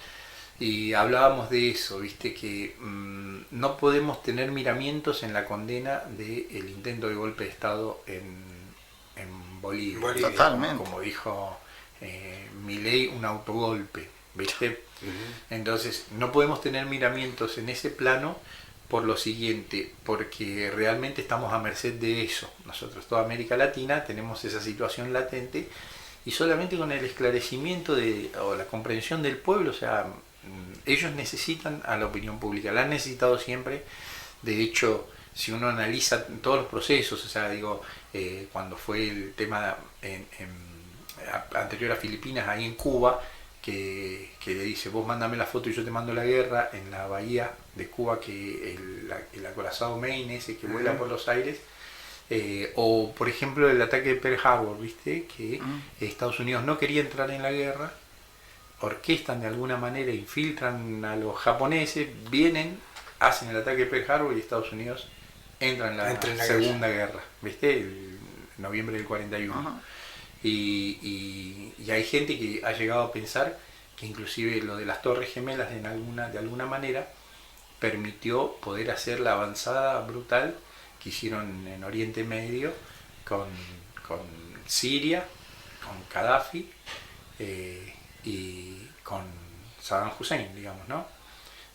Y hablábamos de eso, viste, que no podemos tener miramientos en la condena del intento de golpe de Estado en Bolivia. Totalmente. Como dijo Milei, un autogolpe, viste. Entonces no podemos tener miramientos en ese plano por lo siguiente, porque realmente estamos a merced de eso. Nosotros, toda América Latina, tenemos esa situación latente, y solamente con el esclarecimiento o la comprensión del pueblo, o sea, ellos necesitan a la opinión pública, la han necesitado siempre. De hecho, si uno analiza todos los procesos, o sea, digo, cuando fue el tema anterior a Filipinas, ahí en Cuba, que le dice, vos mándame la foto y yo te mando la guerra, en la bahía de Cuba, que el acorazado Maine ese que vuela por los aires, o por ejemplo el ataque de Pearl Harbor, viste, que Estados Unidos no quería entrar en la guerra, orquestan de alguna manera, infiltran a los japoneses, vienen, hacen el ataque de Pearl Harbor y Estados Unidos entra en la Segunda Guerra, ¿viste? En noviembre del 41. Y hay gente que ha llegado a pensar que inclusive lo de las Torres Gemelas de alguna manera permitió poder hacer la avanzada brutal que hicieron en Oriente Medio con Siria, con Gaddafi, y con Saddam Hussein, digamos, ¿no?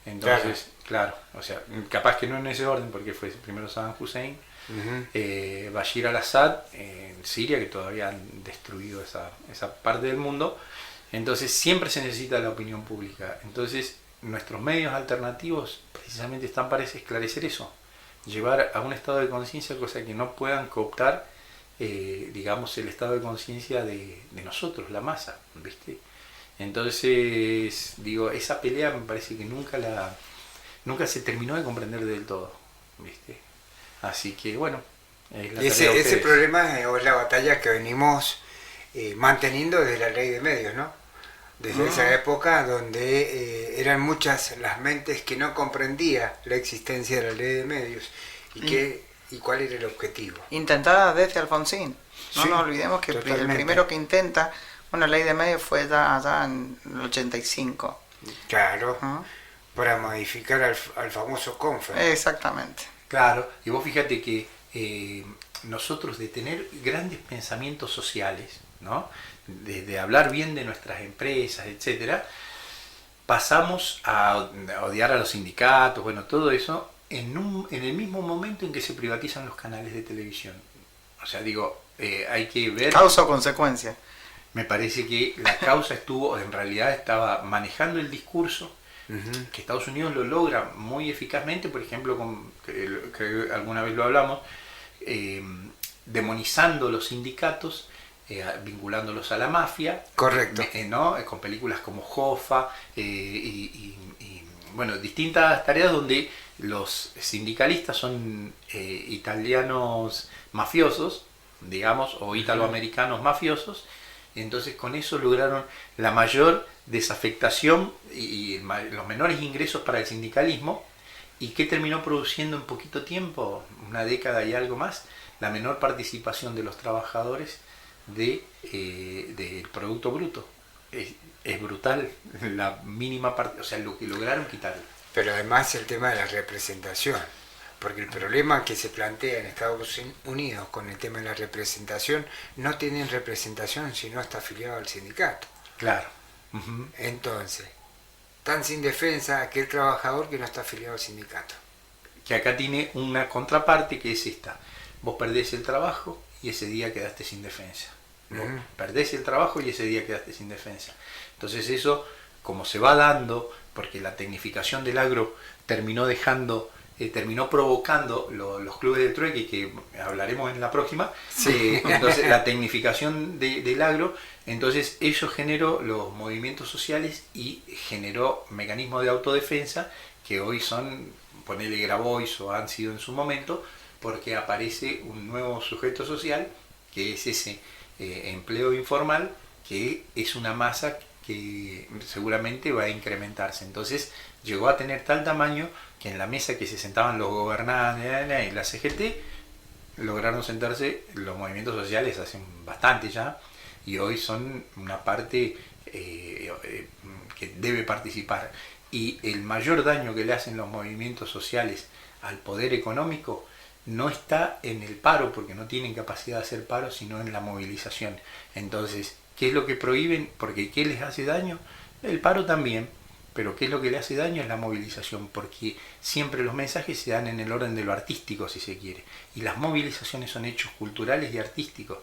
Entonces, claro, o sea, capaz que no en ese orden, porque fue primero Saddam Hussein, Bashir al-Assad en Siria, que todavía han destruido esa parte del mundo. Entonces siempre se necesita la opinión pública. Entonces nuestros medios alternativos precisamente están para esclarecer eso, llevar a un estado de conciencia, cosa que no puedan cooptar, digamos, el estado de conciencia de nosotros, la masa, ¿viste? Entonces, digo, esa pelea me parece que nunca se terminó de comprender del todo, ¿viste? Así que, bueno, ese problema es la batalla que venimos manteniendo desde la ley de medios, ¿no? Desde esa época donde eran muchas las mentes que no comprendía la existencia de la ley de medios y cuál era el objetivo. Intentada desde Alfonsín. No nos olvidemos que el primero que intenta una ley de medios fue allá en el 85. Claro, para modificar al famoso CONFE. Exactamente. Claro, y vos fíjate que nosotros, de tener grandes pensamientos sociales, ¿no? De hablar bien de nuestras empresas, etcétera, pasamos a odiar a los sindicatos, bueno, todo eso en el mismo momento en que se privatizan los canales de televisión. O sea, digo, hay que ver... Causa o consecuencia. Me parece que la causa en realidad estaba manejando el discurso, que Estados Unidos lo logra muy eficazmente, por ejemplo, que alguna vez lo hablamos, demonizando los sindicatos, vinculándolos a la mafia. Correcto. ¿No? Con películas como Hoffa, bueno, distintas tareas donde los sindicalistas son italianos mafiosos, digamos, o italoamericanos mafiosos. Entonces con eso lograron la mayor desafectación y los menores ingresos para el sindicalismo. ¿Y qué terminó produciendo en poquito tiempo, una década y algo más? La menor participación de los trabajadores del Producto Bruto. Es brutal la mínima parte, o sea, lo que lograron quitar. Pero además el tema de la representación, porque el problema que se plantea en Estados Unidos con el tema de la representación, no tienen representación si no está afiliado al sindicato. Claro. Entonces, tan sin defensa aquel trabajador que no está afiliado al sindicato. Que acá tiene una contraparte, que es esta: vos perdés el trabajo y ese día quedaste sin defensa. Vos perdés el trabajo y ese día quedaste sin defensa. Entonces eso, como se va dando, porque la tecnificación del agro terminó provocando los clubes de trueque, que hablaremos en la próxima. Entonces la tecnificación del agro, entonces eso generó los movimientos sociales y generó mecanismos de autodefensa que hoy son, ponele Grabois, o han sido en su momento, porque aparece un nuevo sujeto social que es ese empleo informal, que es una masa que seguramente va a incrementarse. Entonces llegó a tener tal tamaño que en la mesa que se sentaban los gobernantes y la CGT lograron sentarse los movimientos sociales hace bastante ya, y hoy son una parte que debe participar. Y el mayor daño que le hacen los movimientos sociales al poder económico no está en el paro, porque no tienen capacidad de hacer paro, sino en la movilización. Entonces, ¿qué es lo que prohíben? Porque ¿qué les hace daño? El paro también, pero ¿qué es lo que le hace daño? Es la movilización, porque siempre los mensajes se dan en el orden de lo artístico, si se quiere, y las movilizaciones son hechos culturales y artísticos.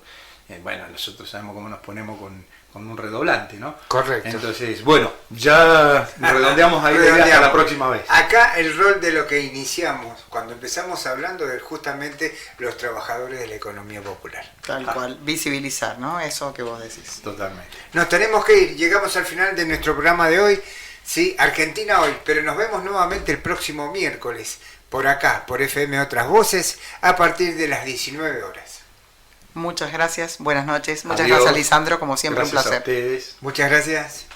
Bueno, nosotros sabemos cómo nos ponemos con un redoblante, ¿no? Correcto. Entonces, bueno, ya redondeamos ahí hasta la próxima vez. Acá el rol de lo que iniciamos, cuando empezamos hablando de justamente los trabajadores de la economía popular. Tal cual, visibilizar, ¿no? Eso que vos decís. Totalmente. Nos tenemos que ir, llegamos al final de nuestro programa de hoy, sí, Argentina Hoy, pero nos vemos nuevamente el próximo miércoles, por acá, por FM Otras Voces, a partir de las 19 horas. Muchas gracias, buenas noches. Muchas Adiós. gracias, Lisandro, como siempre, Gracias un placer. a ustedes. Muchas gracias.